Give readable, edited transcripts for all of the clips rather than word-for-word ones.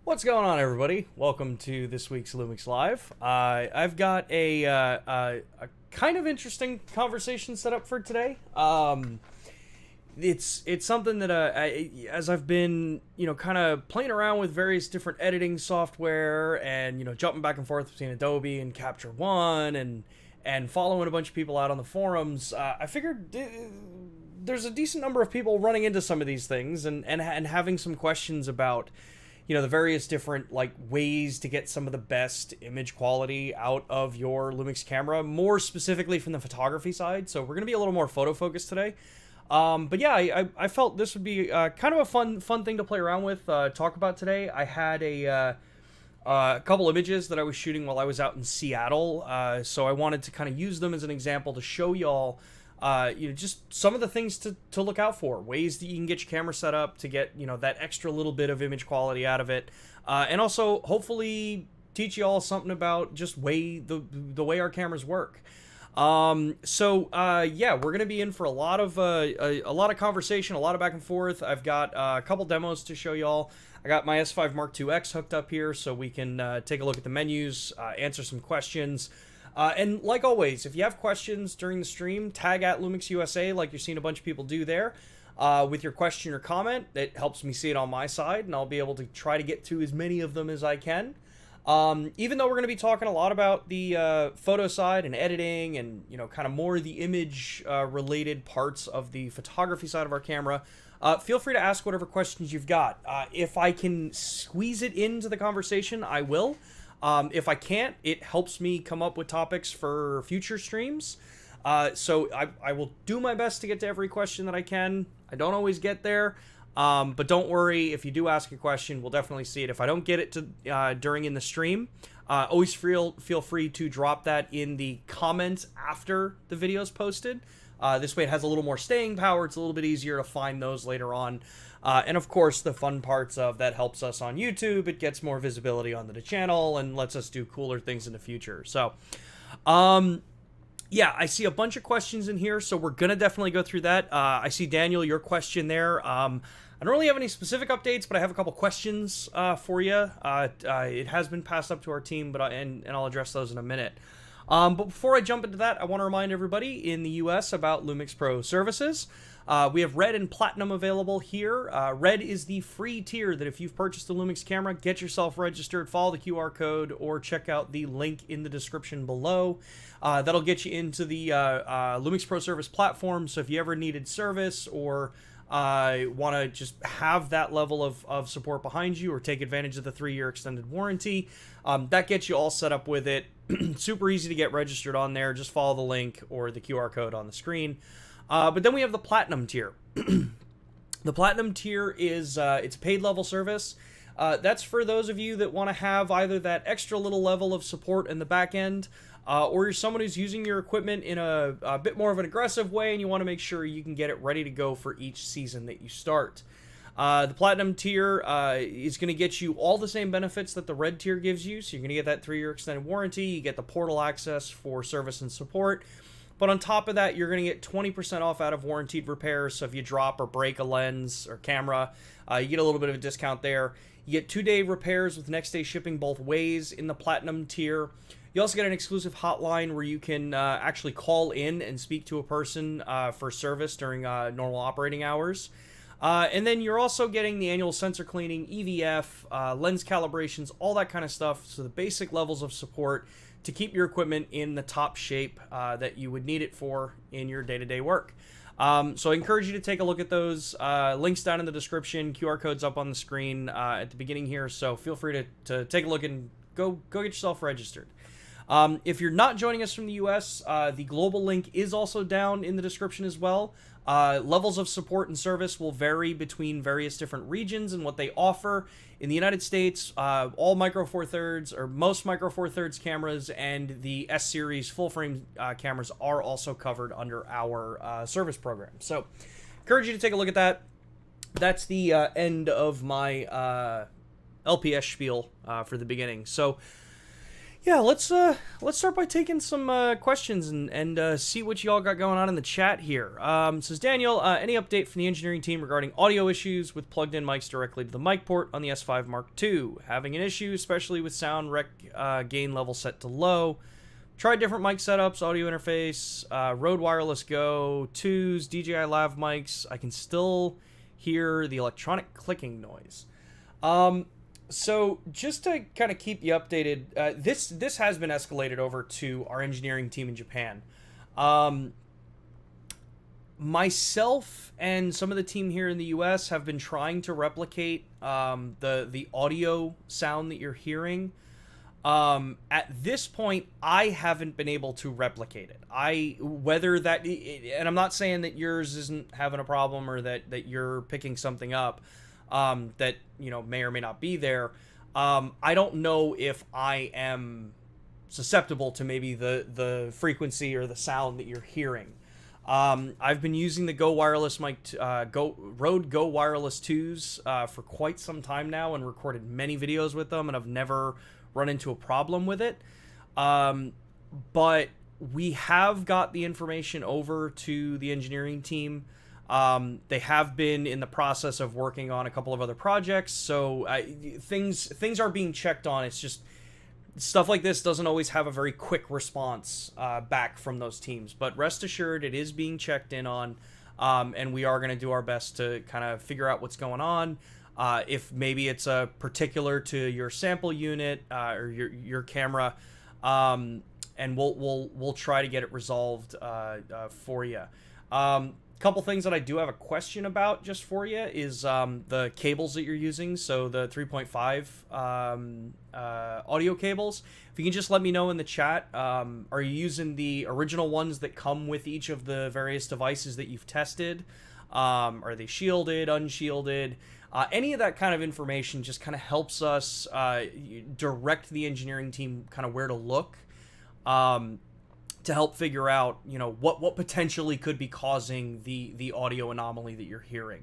What's going on, everybody? Welcome to this week's LUMIX Live. I've got a kind of interesting conversation set up for today. It's something that as I've been kind of playing around with various different editing software and jumping back and forth between Adobe and Capture One and following a bunch of people out on the forums, I figured there's a decent number of people running into some of these things and having some questions about the various different ways to get some of the best image quality out of your Lumix camera, more specifically from the photography side. So we're going to be a little more photo focused today. But yeah, I felt this would be kind of a fun thing to play around with, talk about today. I had a couple images that I was shooting while I was out in Seattle. So I wanted to kind of use them as an example to show y'all just some of the things to look out for, ways that you can get your camera set up to get, that extra little bit of image quality out of it. And also hopefully teach you all something about just the way our cameras work. Yeah, we're going to be in for a lot of conversation, a lot of back and forth. I've got a couple demos to show y'all. I got my S5 Mark IIX hooked up here so we can take a look at the menus, answer some questions. And like always, if you have questions during the stream, tag at LUMIX USA like you're seeing a bunch of people do there with your question or comment. It helps me see it on my side, and I'll be able to try to get to as many of them as I can. Even though we're going to be talking a lot about the photo side and editing and, kind of more of the image related parts of the photography side of our camera, feel free to ask whatever questions you've got. If I can squeeze it into the conversation, I will. If I can't, it helps me come up with topics for future streams. So I will do my best to get to every question that I can. I don't always get there, but don't worry. If you do ask a question, we'll definitely see it. If I don't get it to during in the stream, always feel free to drop that in the comments after the video is posted. This way it has a little more staying power. It's a little bit easier to find those later on. And of course, the fun parts of that helps us on YouTube. It gets more visibility onto the channel and lets us do cooler things in the future. So, yeah, I see a bunch of questions in here, so we're going to definitely go through that. I see, Daniel, your question there. I don't really have any specific updates, but I have a couple questions for you. It has been passed up to our team, but and I'll address those in a minute. But before I jump into that, I want to remind everybody in the US about LUMIX Pro services. We have Red and Platinum available here. Red is the free tier that if you've purchased a LUMIX camera, get yourself registered, follow the QR code, or check out the link in the description below. That'll get you into the LUMIX Pro service platform. So if you ever needed service or want to just have that level of support behind you or take advantage of the 3-year extended warranty, that gets you all set up with it. Super easy to get registered on there. Just follow the link or the QR code on the screen. But then we have the Platinum tier. The Platinum tier is it's a paid level service. That's for those of you that want to have either that extra little level of support in the back end, or you're someone who's using your equipment in a bit more of an aggressive way and you want to make sure you can get it ready to go for each season that you start. The Platinum tier is going to get you all the same benefits that the Red tier gives you. So you're going to get that 3-year extended warranty, you get the portal access for service and support. But on top of that, you're going to get 20% off out of warranted repairs. So if you drop or break a lens or camera, you get a little bit of a discount there. You get 2-day repairs with next day shipping both ways in the Platinum tier. You also get an exclusive hotline where you can actually call in and speak to a person for service during normal operating hours. And then you're also getting the annual sensor cleaning, EVF, lens calibrations, all that kind of stuff. So the basic levels of support to keep your equipment in the top shape that you would need it for in your day-to-day work. So I encourage you to take a look at those. Links down in the description, QR codes up on the screen at the beginning here. So feel free to take a look and go get yourself registered. If you're not joining us from the US, the global link is also down in the description as well. Levels of support and service will vary between various different regions and what they offer. In the United States, all Micro Four Thirds or most Micro Four Thirds cameras and the S series full frame cameras are also covered under our service program. So, encourage you to take a look at that. That's the end of my LPS spiel for the beginning. So, Yeah, let's start by taking some questions and see what y'all got going on in the chat here. Says Daniel, any update from the engineering team regarding audio issues with plugged-in mics directly to the mic port on the S5 Mark II? Having an issue, especially with sound rec gain level set to low. Tried different mic setups, audio interface, Rode Wireless Go 2s, DJI Lav mics. I can still hear the electronic clicking noise. So just to kind of keep you updated, this has been escalated over to our engineering team in Japan. Myself and some of the team here in the US have been trying to replicate the audio sound that you're hearing. At this point, I haven't been able to replicate it. Whether that, and I'm not saying that yours isn't having a problem or that you're picking something up, that, you know, may or may not be there. I don't know if I am susceptible to maybe the frequency or the sound that you're hearing. I've been using the Go Wireless mic, Rode Go Wireless 2s for quite some time now and recorded many videos with them, and I've never run into a problem with it. But we have got the information over to the engineering team. They have been in the process of working on a couple of other projects, so things are being checked on. It's just stuff like this doesn't always have a very quick response back from those teams. But rest assured, it is being checked in on, and we are going to do our best to kind of figure out what's going on. If maybe it's particular to your sample unit or your camera, and we'll try to get it resolved for you. Couple things that I do have a question about just for you is the cables that you're using. So the 3.5 audio cables. If you can just let me know in the chat, are you using the original ones that come with each of the various devices that you've tested? Are they shielded, unshielded? Any of that kind of information just kind of helps us direct the engineering team kind of where to look. To help figure out, you know, what potentially could be causing the audio anomaly that you're hearing.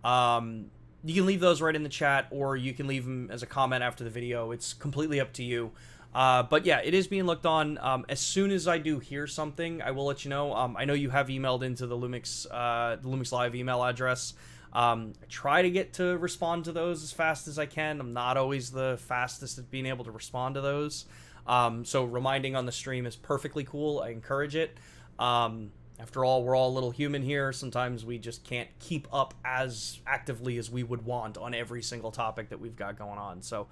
You can leave those right in the chat, or you can leave them as a comment after the video. It's completely up to you. But yeah, it is being looked on. As soon as I do hear something, I will let you know. I know you have emailed into the LUMIX Live email address. I try to get to respond to those as fast as I can. I'm not always the fastest at being able to respond to those. So reminding on the stream is perfectly cool. I encourage it. After all, we're all a little human here. Sometimes we just can't keep up as actively as we would want on every single topic that we've got going on. So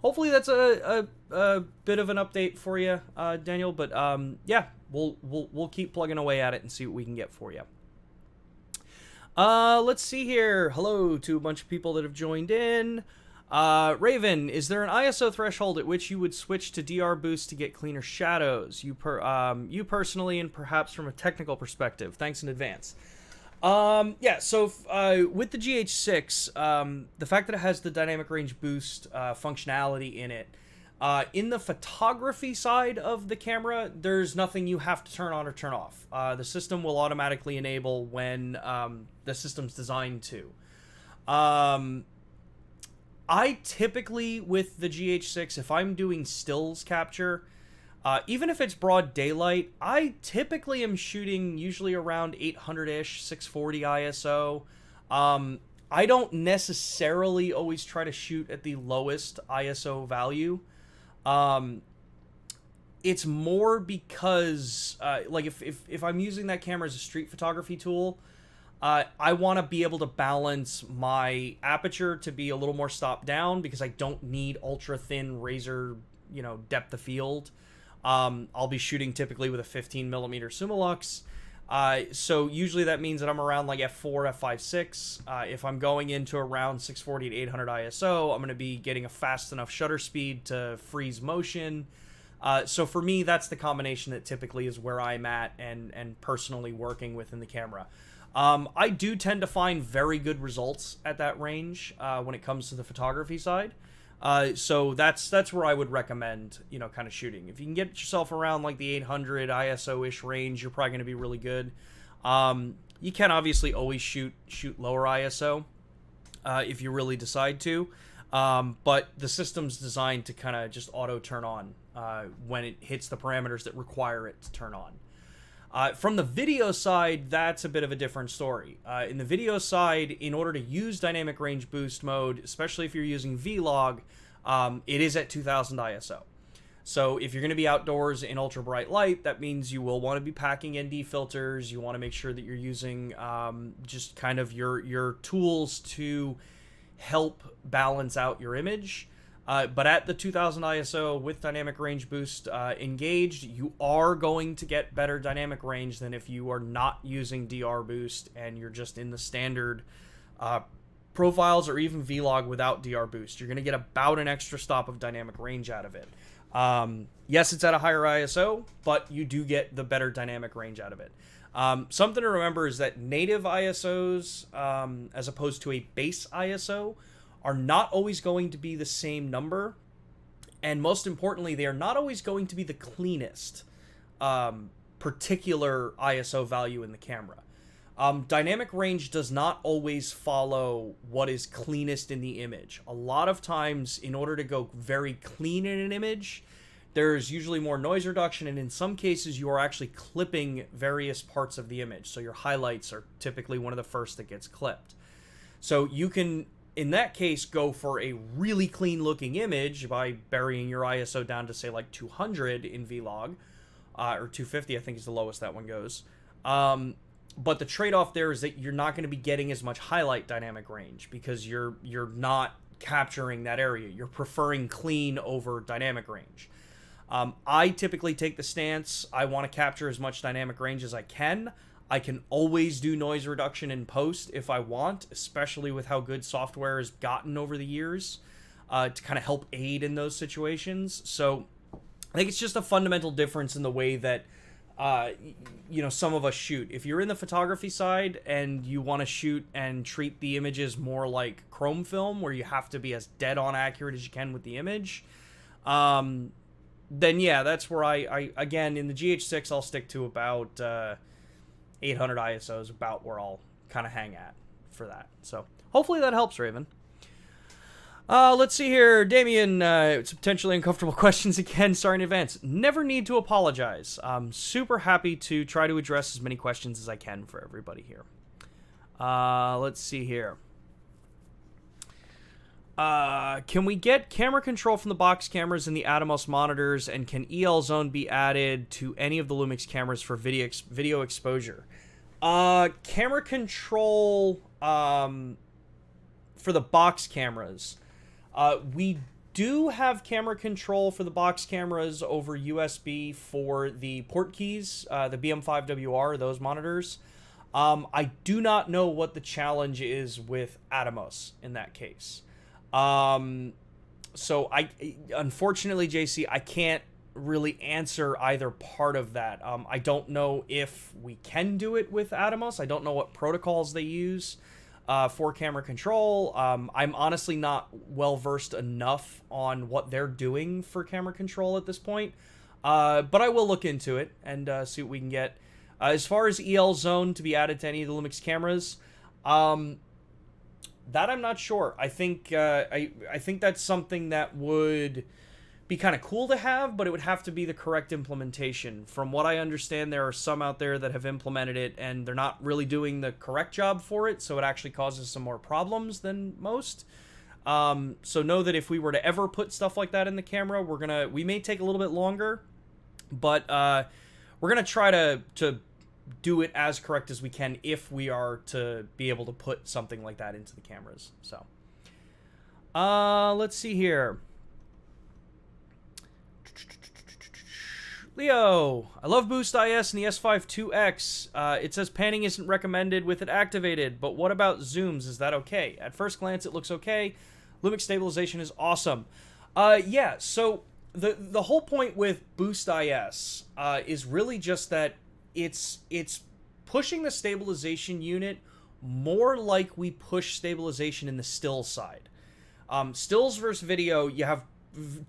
hopefully that's a bit of an update for you, Daniel. But yeah, we'll keep plugging away at it and see what we can get for you. Let's see here. Hello to a bunch of people that have joined in. Raven, is there an ISO threshold at which you would switch to DR Boost to get cleaner shadows? You personally, and perhaps from a technical perspective. Thanks in advance. Yeah, so with the GH6, the fact that it has the dynamic range boost functionality in it, in the photography side of the camera, there's nothing you have to turn on or turn off. The system will automatically enable when the system's designed to. I typically, with the GH6, if I'm doing stills capture, even if it's broad daylight, I typically am shooting usually around 800-ish, 640 ISO. I don't necessarily always try to shoot at the lowest ISO value. It's more because, like, if I'm using that camera as a street photography tool, I want to be able to balance my aperture to be a little more stopped down because I don't need ultra thin razor, you know, depth of field. I'll be shooting typically with a 15 millimeter Summilux. So usually that means that I'm around like f4, f5.6. If I'm going into around 640 to 800 ISO, I'm going to be getting a fast enough shutter speed to freeze motion. So for me, that's the combination that typically is where I'm at and personally working within the camera. I do tend to find very good results at that range when it comes to the photography side. So that's where I would recommend, you know, kind of shooting. If you can get yourself around like the 800 ISO-ish range, you're probably going to be really good. You can obviously always shoot lower ISO if you really decide to. But the system's designed to kind of just auto turn on when it hits the parameters that require it to turn on. From the video side, that's a bit of a different story. In the video side, in order to use dynamic range boost mode, especially if you're using Vlog, it is at 2000 ISO. So if you're going to be outdoors in ultra bright light, that means you will want to be packing ND filters. You want to make sure that you're using just kind of your tools to help balance out your image. But at the 2000 ISO with dynamic range boost engaged, you are going to get better dynamic range than if you are not using DR boost and you're just in the standard profiles or even Vlog without DR boost. You're going to get about an extra stop of dynamic range out of it. Yes, it's at a higher ISO, but you do get the better dynamic range out of it. Something to remember is that native ISOs, as opposed to a base ISO, are not always going to be the same number. And most importantly, they are not always going to be the cleanest particular ISO value in the camera. Dynamic range does not always follow what is cleanest in the image. A lot of times, in order to go very clean in an image, there's usually more noise reduction, and in some cases, you are actually clipping various parts of the image. So your highlights are typically one of the first that gets clipped. So you can, in that case, go for a really clean-looking image by burying your ISO down to, say, like 200 in Vlog, or 250, I think is the lowest that one goes. But the trade-off there is that you're not going to be getting as much highlight dynamic range because you're not capturing that area. You're preferring clean over dynamic range. I typically take the stance, I want to capture as much dynamic range as I can. I can always do noise reduction in post if I want, especially with how good software has gotten over the years to kind of help aid in those situations. So I think it's just a fundamental difference in the way that some of us shoot. If you're in the photography side and you want to shoot and treat the images more like chrome film, where you have to be as dead on accurate as you can with the image, then yeah, that's where I again, in the GH6, I'll stick to about 800 ISO is about where I'll kind of hang at for that. So hopefully that helps, Raven. Let's see here. Damien, it's potentially uncomfortable questions again. Sorry in advance. Never need to apologize. I'm super happy to try to address as many questions as I can for everybody here. Let's see here. Can we get camera control from the box cameras and the Atomos monitors, and can EL Zone be added to any of the LUMIX cameras for video exposure? Camera control for the box cameras. We do have camera control for the box cameras over USB for the port keys, the BM5WR, those monitors. I do not know what the challenge is with Atomos in that case. So unfortunately, JC, I can't really answer either part of that. I don't know if we can do it with Atomos. I don't know what protocols they use for camera control. I'm honestly not well versed enough on what they're doing for camera control at this point. But I will look into it and see what we can get. As far as EL Zone to be added to any of the LUMIX cameras, that I'm not sure. I think I think that's something that would be kind of cool to have, but it would have to be the correct implementation. From what I understand, there are some out there that have implemented it, and they're not really doing the correct job for it, so it actually causes some more problems than most. So know that if we were to ever put stuff like that in the camera, we may take a little bit longer, but we're gonna try to do it as correct as we can if we are to be able to put something like that into the cameras. So let's see here. Leo, I love Boost I.S and the S5 2X. It says panning isn't recommended with it activated, but what about zooms? Is that okay? At first glance, it looks okay. LUMIX stabilization is awesome. Yeah, so the whole point with Boost I.S is really just that it's pushing the stabilization unit more like we push stabilization in the still side. Stills versus video, you have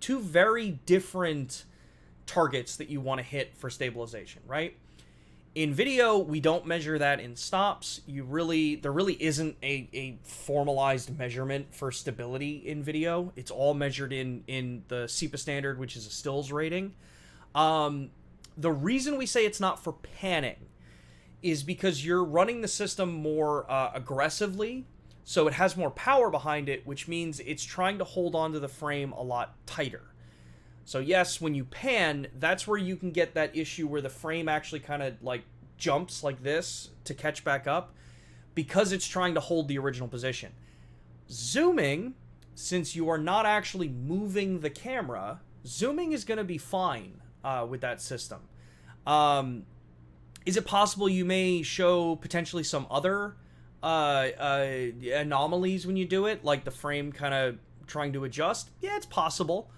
two very different targets that you want to hit for stabilization, right? In video, we don't measure that in stops. There really isn't a formalized measurement for stability in video. It's all measured in the SEPA standard, which is a stills rating. The reason we say it's not for panning is because you're running the system more aggressively, so it has more power behind it, which means it's trying to hold onto the frame a lot tighter. So yes, when you pan, that's where you can get that issue where the frame actually kind of like jumps like this to catch back up because it's trying to hold the original position. Zooming, since you are not actually moving the camera, zooming is going to be fine with that system. Is it possible you may show potentially some other anomalies when you do it, like the frame kind of trying to adjust? Yeah, it's possible.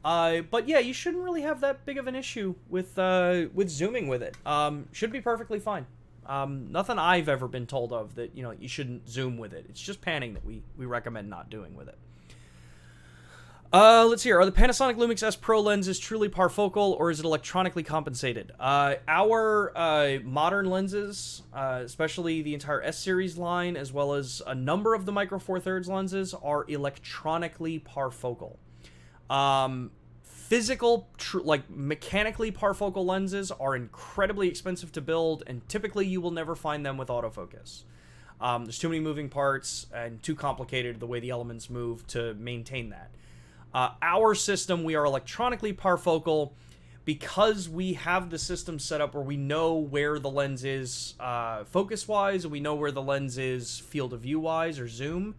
But yeah, you shouldn't really have that big of an issue with zooming with it. Should be perfectly fine. Nothing I've ever been told of that, you know, you shouldn't zoom with it. It's just panning that we recommend not doing with it. Let's see here. Are the Panasonic LUMIX S Pro lenses truly parfocal, or is it electronically compensated? Our modern lenses, especially the entire S series line, as well as a number of the Micro Four Thirds lenses, are electronically parfocal. Like mechanically parfocal lenses are incredibly expensive to build, and typically you will never find them with autofocus. There's too many moving parts and too complicated the way the elements move to maintain that. Our system, we are electronically parfocal because we have the system set up where we know where the lens is focus-wise, and we know where the lens is field of view-wise or zoom,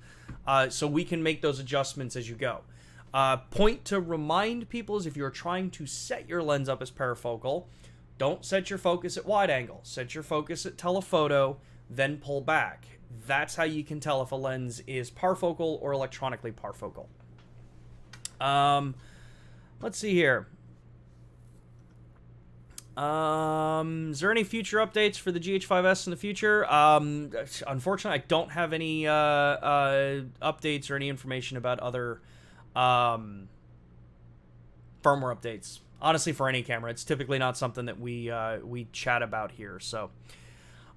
so we can make those adjustments as you go. Point to remind people is if you're trying to set your lens up as parafocal, don't set your focus at wide angle. Set your focus at telephoto, then pull back. That's how you can tell if a lens is parfocal or electronically parfocal. Let's see here. Is there any future updates for the GH5S in the future? Unfortunately, I don't have any updates or any information about other firmware updates. Honestly, for any camera, it's typically not something that we chat about here. So,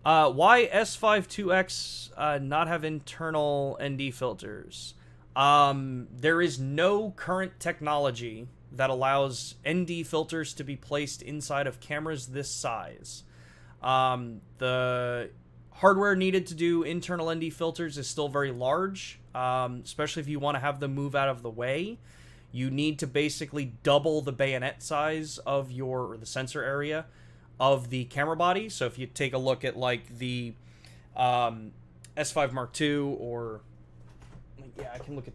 why S5 IIX not have internal ND filters? There is no current technology that allows ND filters to be placed inside of cameras this size. The hardware needed to do internal ND filters is still very large, especially if you want to have them move out of the way. You need to basically double the bayonet size of the sensor area of the camera body. So if you take a look at like the S5 Mark II, or yeah, I can look at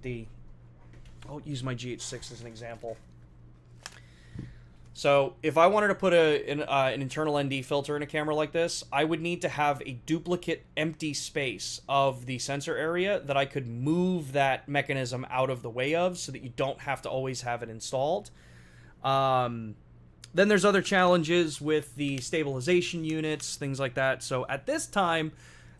I'll use my GH6 as an example. So if I wanted to put an internal ND filter in a camera like this, I would need to have a duplicate empty space of the sensor area that I could move that mechanism out of the way of, so that you don't have to always have it installed. Then there's other challenges with the stabilization units, things like that. So at this time,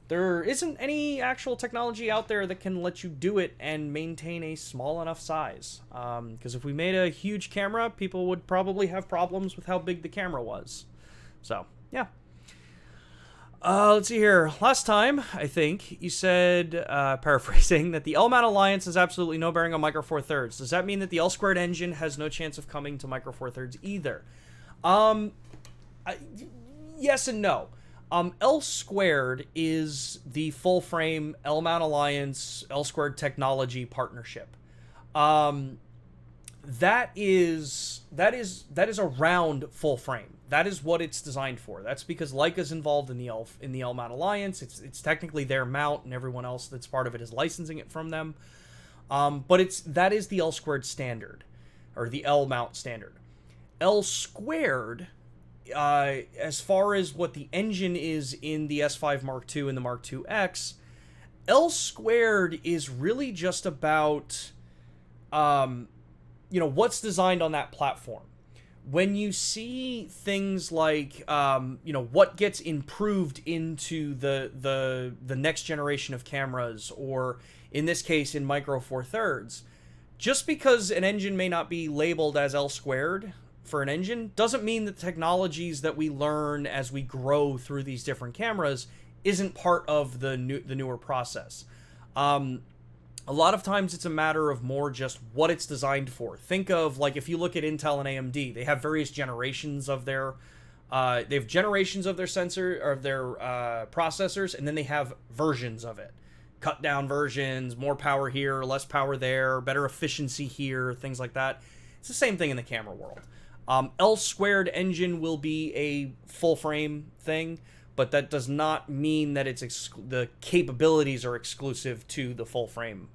there isn't any actual technology out there that can let you do it and maintain a small enough size. Because if we made a huge camera, people would probably have problems with how big the camera was. So, yeah. Let's see here. Last time, I think, you said, paraphrasing, that the L-mount alliance has absolutely no bearing on Micro Four Thirds. Does that mean that the L-squared engine has no chance of coming to Micro Four Thirds either? Yes and no. L Squared is the full frame L-mount alliance L Squared technology partnership. That is around full frame. That is what it's designed for. That's because Leica's involved in the L-mount alliance. It's technically their mount, and everyone else that's part of it is licensing it from them. But that is the L Squared standard, or the L-mount standard. L Squared, as far as what the engine is in the S5 Mark II and the Mark IIX, L Squared is really just about, what's designed on that platform. When you see things like, what gets improved into the next generation of cameras, or in this case in Micro Four Thirds, just because an engine may not be labeled as L Squared for an engine doesn't mean that the technologies that we learn as we grow through these different cameras isn't part of the newer process. A lot of times it's a matter of more just what it's designed for. Think of, like, if you look at Intel and AMD, they have various generations of their sensor or their processors, and then they have versions of it. Cut down versions, more power here, less power there, better efficiency here, things like that. It's the same thing in the camera world. L squared engine will be a full frame thing, but that does not mean that it's the capabilities are exclusive to the full frame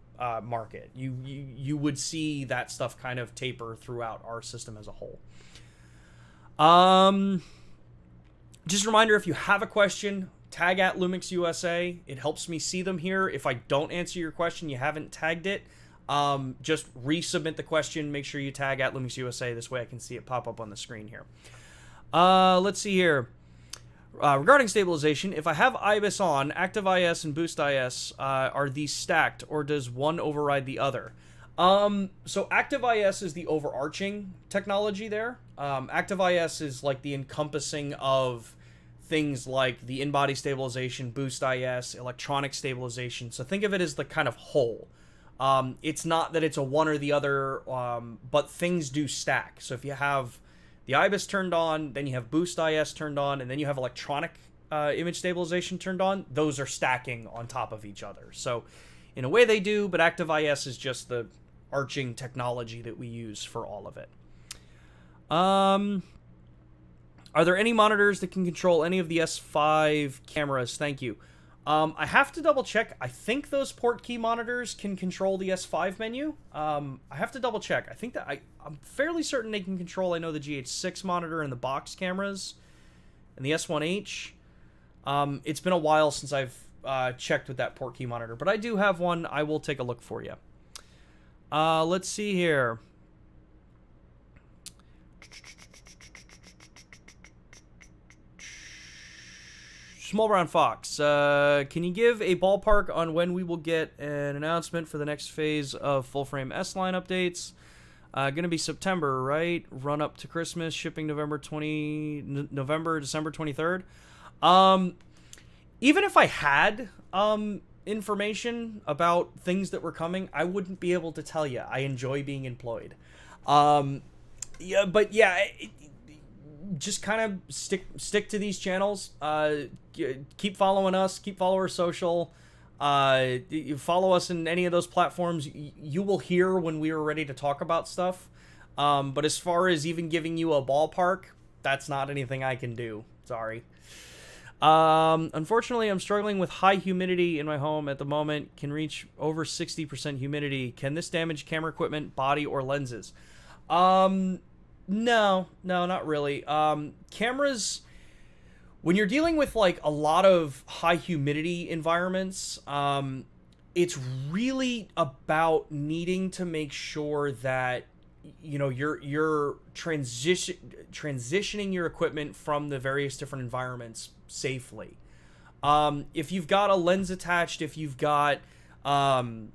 market. You would see that stuff kind of taper throughout our system as a whole. Just a reminder, if you have a question, tag at LUMIX USA. It helps me see them here. If I don't answer your question, you haven't tagged it, just resubmit the question. Make sure you tag at LUMIX USA. This way I can see it pop up on the screen here. Let's see here. Regarding stabilization, if I have IBIS on, Active I.S. and Boost I.S., are these stacked, or does one override the other? So Active I.S. is the overarching technology there. Active I.S. is like the encompassing of things like the in-body stabilization, Boost I.S., electronic stabilization. So think of it as the kind of whole. It's not that it's a one or the other, but things do stack. So if you have the IBIS turned on, then you have Boost I.S. turned on, and then you have electronic image stabilization turned on, those are stacking on top of each other. So in a way they do, but Active I.S. is just the arching technology that we use for all of it. Are there any monitors that can control any of the S5 cameras? Thank you. I have to double check. I think those port key monitors can control the S5 menu. I have to double check. I think that I'm fairly certain they can control, I know, the GH6 monitor and the box cameras and the S1H. It's been a while since I've checked with that port key monitor, but I do have one. I will take a look for you. Let's see here. Small Brown Fox, can you give a ballpark on when we will get an announcement for the next phase of full-frame S-Line updates? Gonna be September, right? Run up to Christmas, shipping December 23rd. Even if I had information about things that were coming, I wouldn't be able to tell you. I enjoy being employed. Just kind of stick to these channels. Keep following us. Keep follow our social. You follow us in any of those platforms. You will hear when we are ready to talk about stuff. But as far as even giving you a ballpark, that's not anything I can do. Sorry. Unfortunately, I'm struggling with high humidity in my home at the moment. Can reach over 60% humidity. Can this damage camera equipment, body, or lenses? No, not really. Cameras, when you're dealing with like a lot of high humidity environments, it's really about needing to make sure that, you know, you're transitioning your equipment from the various different environments safely. If you've got a lens attached, if you've got, the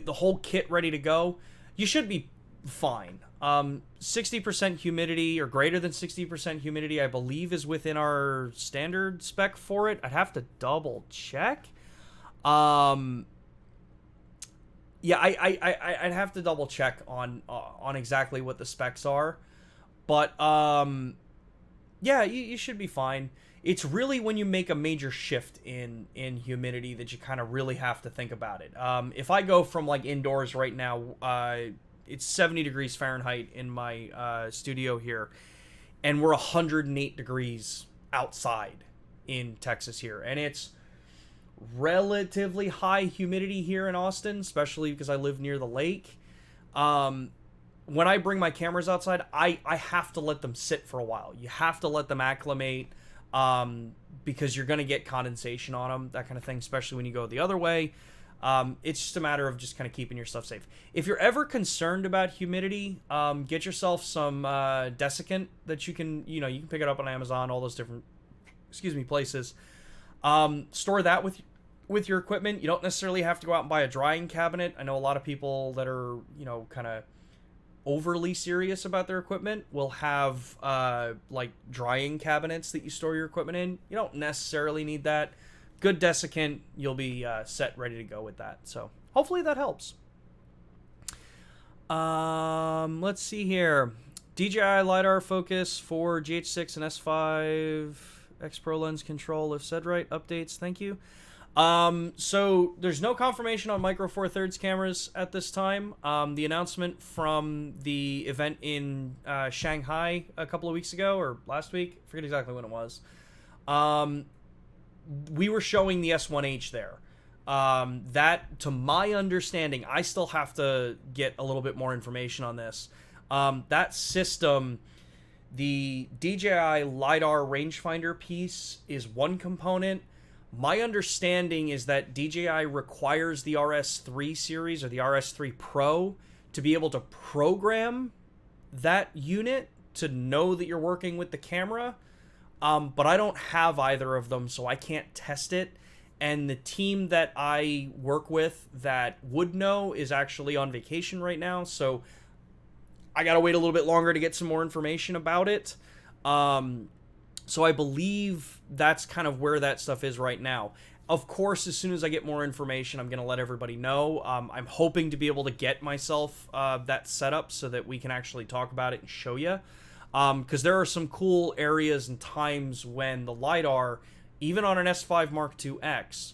whole kit ready to go, you should be fine. 60% humidity or greater than 60% humidity, I believe, is within our standard spec for it. I'd have to double check. I'd have to double check on exactly what the specs are, but you should be fine. It's really when you make a major shift in humidity that you kind of really have to think about it. If I go from like indoors right now, it's 70 degrees Fahrenheit in my studio here, and we're 108 degrees outside in Texas here, and it's relatively high humidity here in Austin, especially because I live near the lake. When I bring my cameras outside, I have to let them sit for a while. You have to let them acclimate, because you're going to get condensation on them, that kind of thing, especially when you go the other way. It's just a matter of just kind of keeping your stuff safe. If you're ever concerned about humidity, get yourself some desiccant that you can pick it up on Amazon, all those different, places. Store that with your equipment. You don't necessarily have to go out and buy a drying cabinet. I know a lot of people that are, kind of overly serious about their equipment will have like drying cabinets that you store your equipment in. You don't necessarily need that. Good desiccant, you'll be set, ready to go with that. So hopefully that helps. Let's see here. DJI LiDAR focus for GH6 and S5 X Pro lens control, if said right. Updates, thank you. So there's no confirmation on Micro Four Thirds cameras at this time. The announcement from the event in Shanghai a couple of weeks ago, or last week, I forget exactly when it was. We were showing the S1H there. That, to my understanding, I still have to get a little bit more information on this. That system, the DJI LiDAR rangefinder piece is one component. My understanding is that DJI requires the RS3 series or the RS3 Pro to be able to program that unit to know that you're working with the camera. But I don't have either of them, so I can't test it. And the team that I work with that would know is actually on vacation right now, so I gotta wait a little bit longer to get some more information about it. So I believe that's kind of where that stuff is right now. Of course, as soon as I get more information, I'm going to let everybody know. I'm hoping to be able to get myself that set up so that we can actually talk about it and show you. Because there are some cool areas and times when the LiDAR, even on an S5 Mark II X,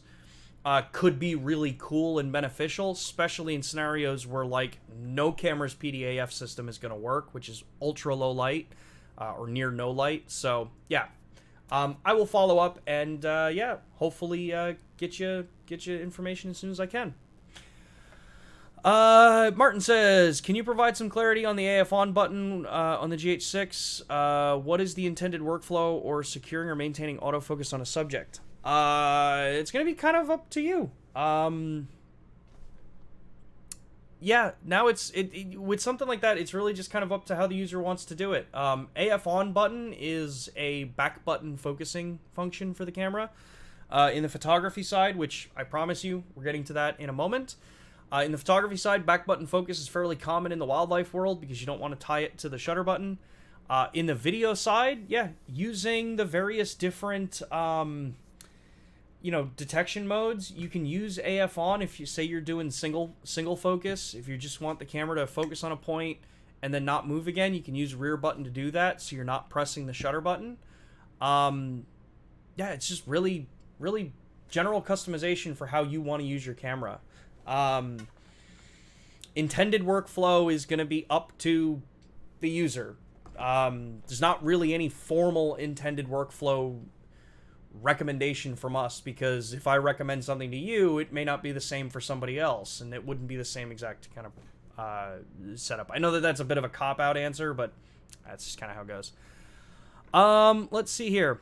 could be really cool and beneficial, especially in scenarios where, like, no camera's PDAF system is going to work, which is ultra low light. Or near no light. So yeah, I will follow up and yeah, hopefully get you information as soon as I can. Martin says, can you provide some clarity on the AF on button on the GH6? What is the intended workflow or securing or maintaining autofocus on a subject? It's gonna be kind of up to you. Yeah, now it's with something like that, it's really just kind of up to how the user wants to do it. AF on button is a back button focusing function for the camera. In the photography side, which I promise you, we're getting to that in a moment. In the photography side, back button focus is fairly common in the wildlife world because you don't want to tie it to the shutter button. In the side, yeah, using the various different detection modes, you can use AF on if you say you're doing single focus. If you just want the camera to focus on a point and then not move again, you can use rear button to do that, so you're not pressing the shutter button. Yeah, it's just really general customization for how you want to use your camera. Intended workflow is going to be up to the user. There's not really any formal intended workflow recommendation from us, because if I recommend something to you, it may not be the same for somebody else, and it wouldn't be the same exact kind of setup. I know that that's a bit of a cop-out answer, but that's just kind of how it goes. Let's see here.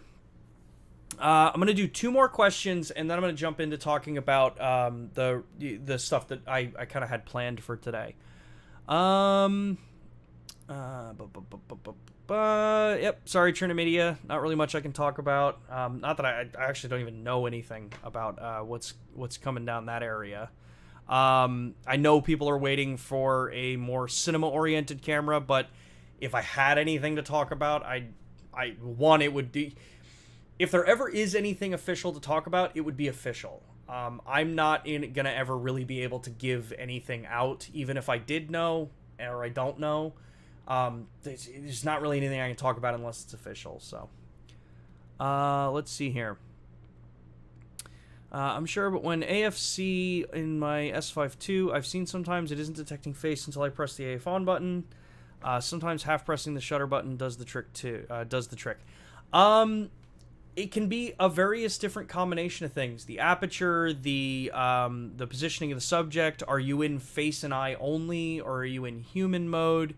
I'm going to do 2 more questions, and then I'm going to jump into talking about the stuff that I kind of had planned for today. Yep, sorry, Trinimedia. Not really much I can talk about. Not that I actually don't even know anything about what's coming down that area. I know people are waiting for a more cinema-oriented camera, but if I had anything to talk about, it would be... If there ever is anything official to talk about, it would be official. I'm not gonna ever really be able to give anything out, even if I did know, or I don't know. There's not really anything I can talk about unless it's official, so. Let's see here. I'm sure, but when AFC in my S5 II, I've seen sometimes it isn't detecting face until I press the AF on button. Sometimes half pressing the shutter button does the trick too. It can be a various different combination of things. The aperture, the positioning of the subject. Are you in face and eye only, or are you in human mode?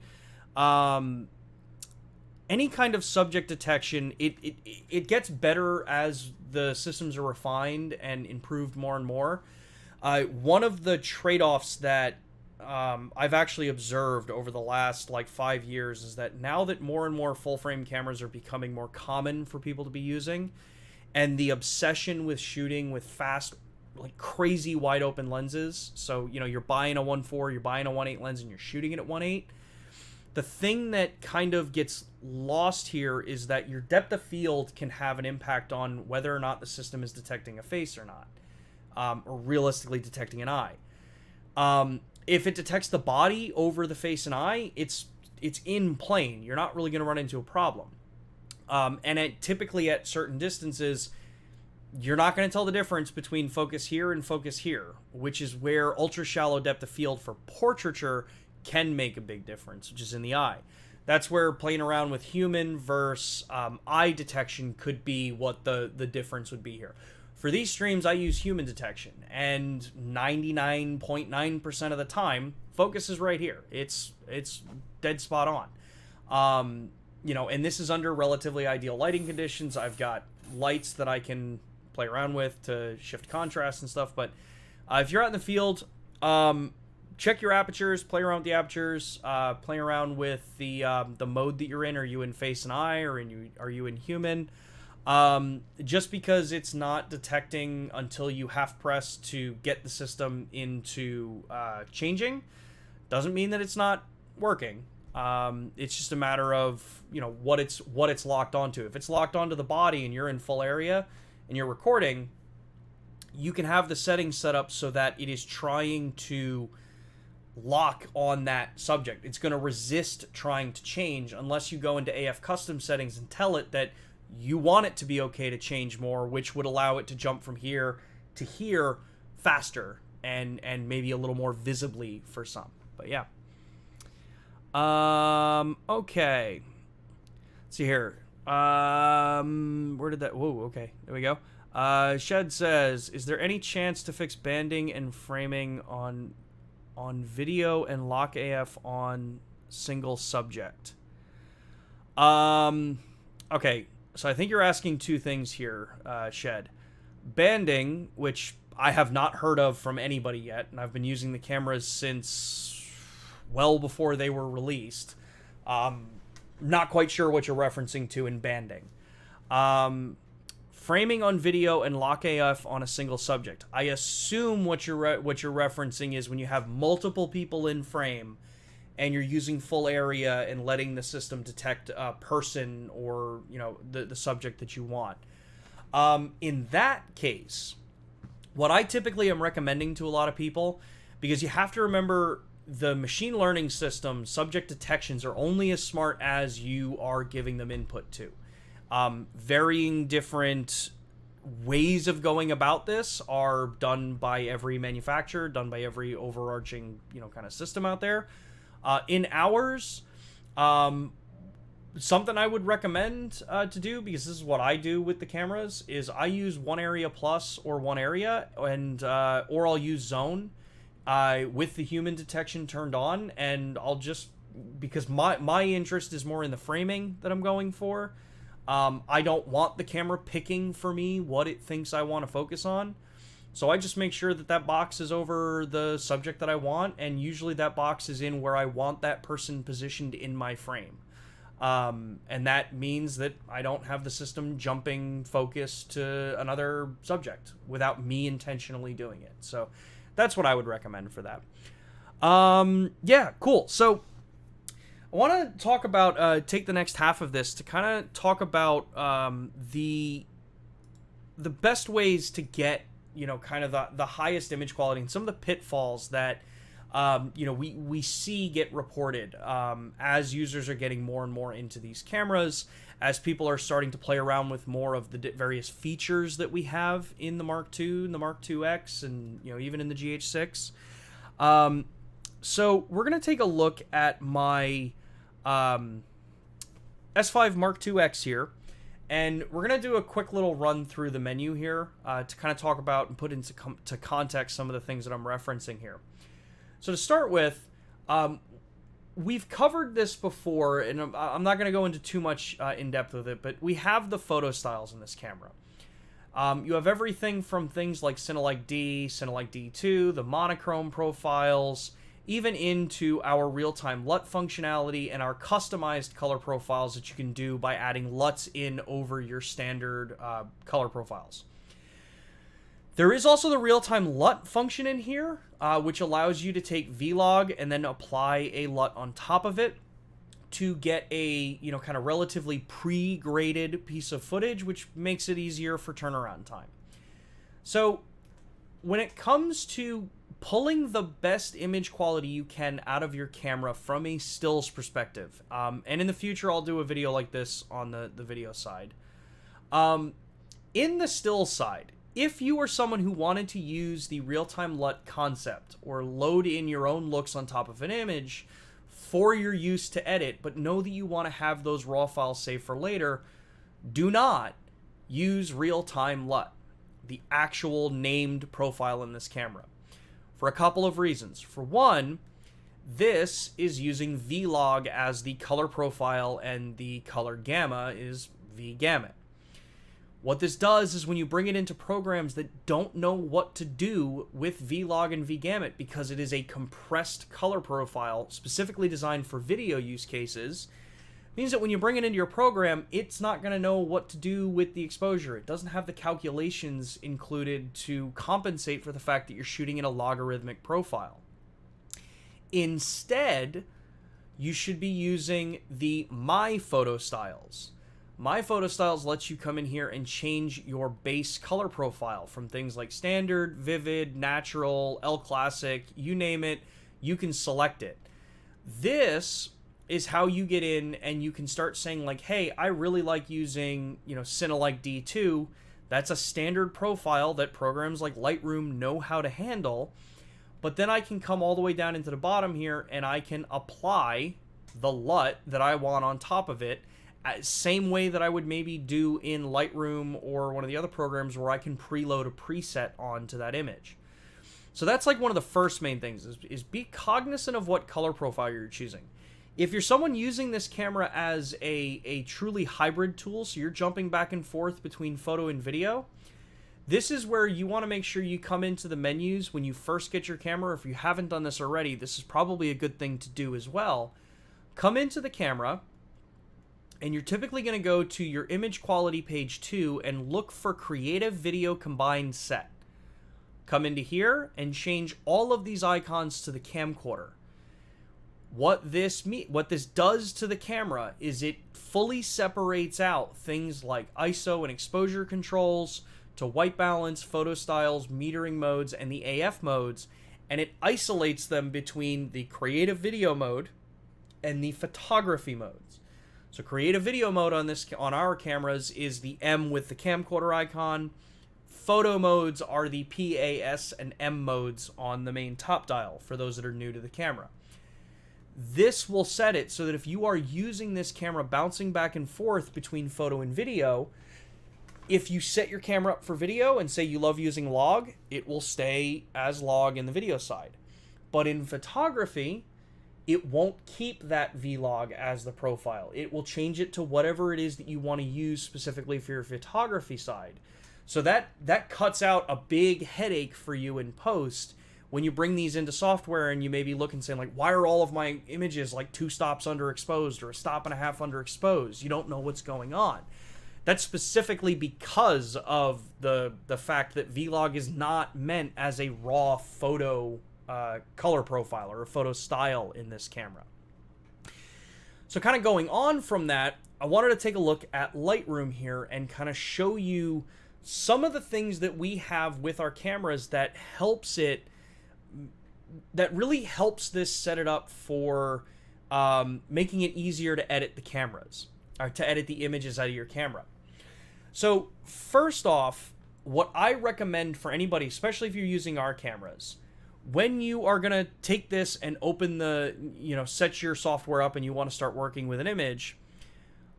Any kind of subject detection, it gets better as the systems are refined and improved more and more. One of the trade-offs that I've actually observed over the last 5 years is that now that more and more full-frame cameras are becoming more common for people to be using, and the obsession with shooting with fast, crazy wide-open lenses, so you're buying a 1.4, you're buying a 1.8 lens, and you're shooting it at 1.8. The thing that kind of gets lost here is that your depth of field can have an impact on whether or not the system is detecting a face or not, or realistically detecting an eye. If it detects the body over the face and eye, it's in plane. You're not really going to run into a problem. And typically at certain distances, you're not going to tell the difference between focus here and focus here, which is where ultra shallow depth of field for portraiture can make a big difference, which is in the eye. That's where playing around with human versus eye detection could be what the difference would be here. For these streams, I use human detection, and 99.9% of the time, focus is right here. It's dead spot on. You know, and this is under relatively ideal lighting conditions. I've got lights that I can play around with to shift contrast and stuff, but if you're out in the field, check your apertures, play around with the apertures, play around with the mode that you're in. Are you in face and eye, or are you in human? Just because it's not detecting until you half press to get the system into changing doesn't mean that it's not working. It's just a matter of, you know, what it's locked onto. If it's locked onto the body and you're in full area and you're recording, you can have the settings set up so that it is trying to lock on that subject. It's going to resist trying to change unless you go into AF custom settings and tell it that you want it to be okay to change more, which would allow it to jump from here to here faster and maybe a little more visibly for some. But yeah. Okay. Let's see here. Where did that... Whoa, okay. There we go. Shed says, is there any chance to fix banding and framing on video and lock AF on single subject? Okay. So I think you're asking two things here, Shed. Banding, which I have not heard of from anybody yet, and I've been using the cameras since well before they were released. Not quite sure what you're referencing to in banding. Framing on video and lock AF on a single subject. I assume what you're referencing is when you have multiple people in frame and you're using full area and letting the system detect a person or, you know, the subject that you want. In that case, what I typically am recommending to a lot of people, because you have to remember the machine learning system, subject detections are only as smart as you are giving them input to. Varying different ways of going about this are done by every manufacturer, done by every overarching, you know, kind of system out there. In ours, something I would recommend to do, because this is what I do with the cameras, is I use one area plus or one area, and or I'll use zone with the human detection turned on, and I'll just, because my interest is more in the framing that I'm going for. I don't want the camera picking for me what it thinks I want to focus on. So I just make sure that that box is over the subject that I want, and usually that box is in where I want that person positioned in my frame. And that means that I don't have the system jumping focus to another subject without me intentionally doing it. So that's what I would recommend for that. Yeah, cool. So I want to talk about, take the next half of this to kind of talk about the best ways to get, you know, kind of the highest image quality and some of the pitfalls that, you know, we see get reported as users are getting more and more into these cameras, as people are starting to play around with more of the various features that we have in the Mark II and the Mark IIX, and, you know, even in the GH6. So we're going to take a look at my S5 Mark IIX here. And we're going to do a quick little run through the menu here to kind of talk about and put into context some of the things that I'm referencing here. So to start with, we've covered this before, and I'm not going to go into too much in depth with it, but we have the photo styles in this camera. You have everything from things like Cinelike D, Cinelike D2, the monochrome profiles, even into our real-time LUT functionality and our customized color profiles that you can do by adding LUTs in over your standard color profiles. There is also the real-time LUT function in here, which allows you to take Vlog and then apply a LUT on top of it. to get a, you know, kind of relatively pre-graded piece of footage, which makes it easier for turnaround time. So when it comes to pulling the best image quality you can out of your camera from a stills perspective, and in the future I'll do a video like this on the video side. In the still side, if you are someone who wanted to use the real-time LUT concept or load in your own looks on top of an image for your use to edit, but know that you want to have those raw files saved for later, do not use real-time LUT, the actual named profile in this camera, for a couple of reasons. For one, this is using V-Log as the color profile and the color gamma is V-Gamut. What this does is when you bring it into programs that don't know what to do with V-Log and V-Gamut, because it is a compressed color profile specifically designed for video use cases, means that when you bring it into your program, it's not going to know what to do with the exposure. It doesn't have the calculations included to compensate for the fact that you're shooting in a logarithmic profile. Instead, you should be using the My Photo Styles. My Photo Styles lets you come in here and change your base color profile from things like standard, vivid, natural, L classic, you name it, you can select it. This is how you get in and you can start saying like, hey, I really like using, you know, Cinelike D2. That's a standard profile that programs like Lightroom know how to handle. But then I can come all the way down into the bottom here and I can apply the LUT that I want on top of it. Same way that I would maybe do in Lightroom or one of the other programs where I can preload a preset onto that image. So that's like one of the first main things is be cognizant of what color profile you're choosing. If you're someone using this camera as a truly hybrid tool, so you're jumping back and forth between photo and video, this is where you want to make sure you come into the menus when you first get your camera. If you haven't done this already, this is probably a good thing to do as well. Come into the camera, and you're typically going to go to your image quality page 2 and look for Creative Video Combined Set. Come into here and change all of these icons to the camcorder. What this does to the camera is it fully separates out things like ISO and exposure controls to white balance, photo styles, metering modes, and the AF modes, and it isolates them between the creative video mode and the photography modes. So creative video mode on our cameras is the M with the camcorder icon. Photo modes are the P, A, S, and M modes on the main top dial for those that are new to the camera. This will set it so that if you are using this camera bouncing back and forth between photo and video, if you set your camera up for video and say you love using log, it will stay as log in the video side. But in photography, it won't keep that V-Log as the profile. It will change it to whatever it is that you want to use specifically for your photography side. So that cuts out a big headache for you in post when you bring these into software and you maybe look and say like, why are all of my images like 2 stops underexposed or a stop and a half underexposed? You don't know what's going on. That's specifically because of the fact that V-Log is not meant as a raw photo color profile or a photo style in this camera. So kind of going on from that, I wanted to take a look at Lightroom here and kind of show you some of the things that we have with our cameras that really helps this set it up for making it easier to edit the cameras or to edit the images out of your camera. So first off, what I recommend for anybody, especially if you're using our cameras, when you are going to take this and open set your software up and you want to start working with an image,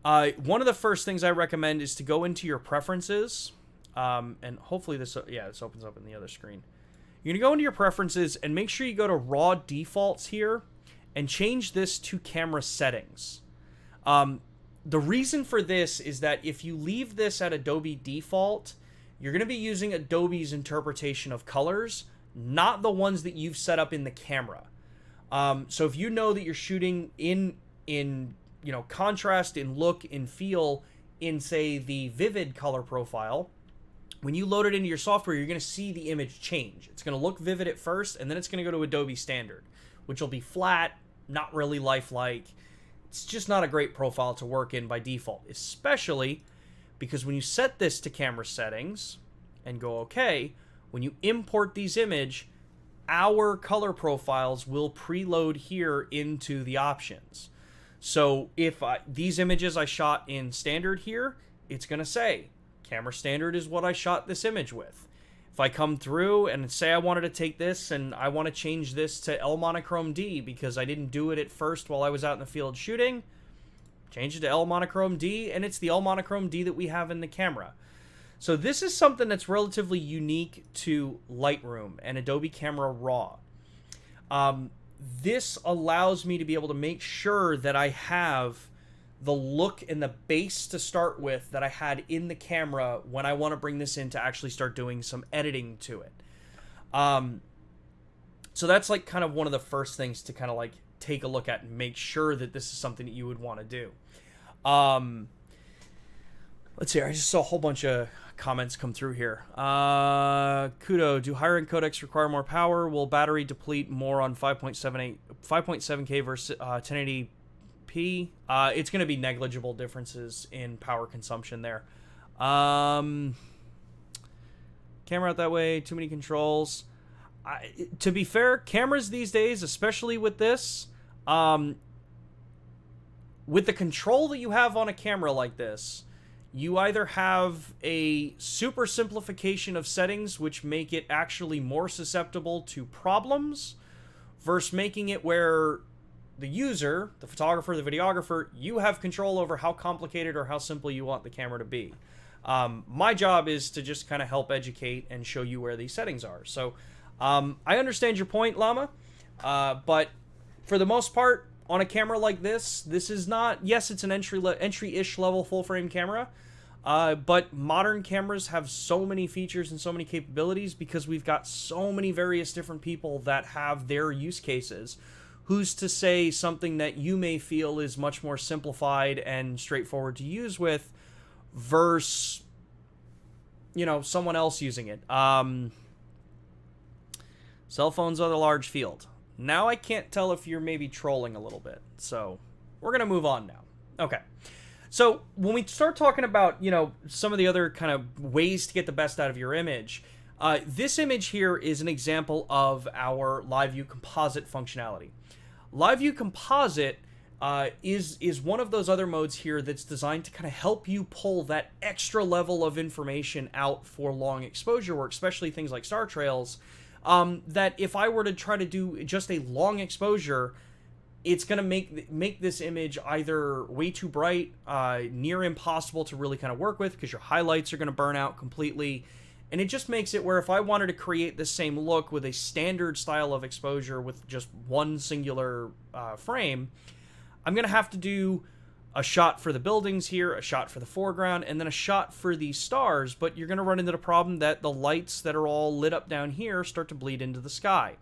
one of the first things I recommend is to go into your preferences, and hopefully this opens up in the other screen. You're going to go into your preferences and make sure you go to raw defaults here and change this to camera settings. The reason for this is that if you leave this at Adobe default, you're going to be using Adobe's interpretation of colors, not the ones that you've set up in the camera. So if you know that you're shooting in contrast, in look, in feel, in say the vivid color profile, when you load it into your software, you're going to see the image change. It's going to look vivid at first, and then it's going to go to Adobe Standard, which will be flat, not really lifelike, it's just not a great profile to work in by default, especially because when you set this to camera settings and go okay, when you import these images, our color profiles will preload here into the options. So if these images I shot in standard here, it's going to say camera standard is what I shot this image with. If I come through and say I wanted to take this and I want to change this to L monochrome D because I didn't do it at first while I was out in the field shooting, change it to L monochrome D, and it's the L monochrome D that we have in the camera. So this is something that's relatively unique to Lightroom and Adobe Camera Raw. This allows me to be able to make sure that I have the look and the base to start with that I had in the camera when I want to bring this in to actually start doing some editing to it. So that's like kind of one of the first things to kind of like take a look at and make sure that this is something that you would want to do. Let's see, I just saw a whole bunch of comments come through here. Kudo, do higher-end codecs require more power? Will battery deplete more on 5.7K versus 1080p? It's going to be negligible differences in power consumption there. Camera out that way, too many controls. To be fair, cameras these days, especially with this, with the control that you have on a camera like this, you either have a super simplification of settings which make it actually more susceptible to problems versus making it where the user, the photographer, the videographer, you have control over how complicated or how simple you want the camera to be. My job is to just kind of help educate and show you where these settings are. So I understand your point, Llama, but for the most part, on a camera like this is not, yes, it's an entry-ish level full-frame camera, but modern cameras have so many features and so many capabilities because we've got so many various different people that have their use cases. Who's to say something that you may feel is much more simplified and straightforward to use with versus, you know, someone else using it. Cell phones are the large field. Now I can't tell if you're maybe trolling a little bit. So we're going to move on now. Okay. So when we start talking about, you know, some of the other kind of ways to get the best out of your image, this image here is an example of our Live View Composite functionality. Live View Composite is one of those other modes here that's designed to kind of help you pull that extra level of information out for long exposure work, especially things like star trails. That if I were to try to do just a long exposure, it's going to make this image either way too bright, near impossible to really kind of work with because your highlights are going to burn out completely. And it just makes it where if I wanted to create the same look with a standard style of exposure with just one singular frame, I'm going to have to do a shot for the buildings here, a shot for the foreground, and then a shot for the stars, but you're going to run into the problem that the lights that are all lit up down here start to bleed into the sky.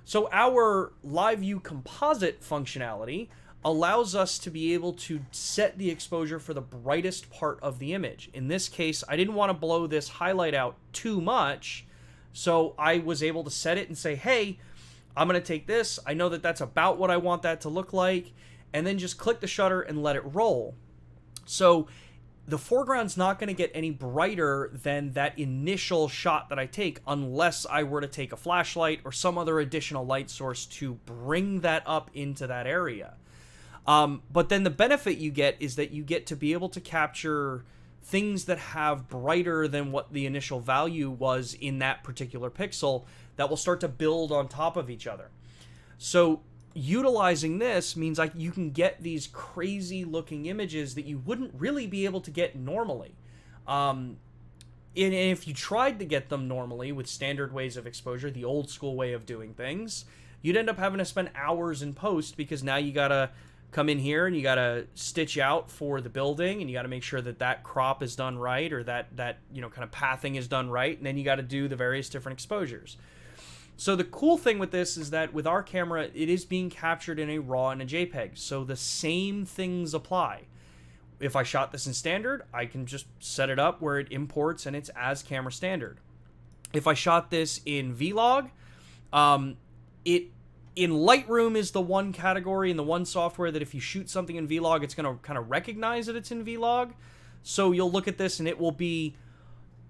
So our Live View Composite functionality allows us to be able to set the exposure for the brightest part of the image. In this case, I didn't want to blow this highlight out too much, so I was able to set it and say, hey, I'm going to take this. I know that that's about what I want that to look like, and then just click the shutter and let it roll. So the foreground's not going to get any brighter than that initial shot that I take unless I were to take a flashlight or some other additional light source to bring that up into that area. But then the benefit you get is that you get to be able to capture things that have brighter than what the initial value was in that particular pixel that will start to build on top of each other. So utilizing this means like you can get these crazy looking images that you wouldn't really be able to get normally. And if you tried to get them normally with standard ways of exposure, the old school way of doing things, you'd end up having to spend hours in post because now you gotta come in here and you gotta stitch out for the building and you gotta make sure that that crop is done right or that you know kind of pathing is done right, and then you gotta do the various different exposures. So the cool thing with this is that with our camera, it is being captured in a RAW and a JPEG. So the same things apply. If I shot this in standard, I can just set it up where it imports and it's as camera standard. If I shot this in Vlog, it in Lightroom is the one category and the one software that if you shoot something in Vlog, it's going to kind of recognize that it's in Vlog. So you'll look at this and it will be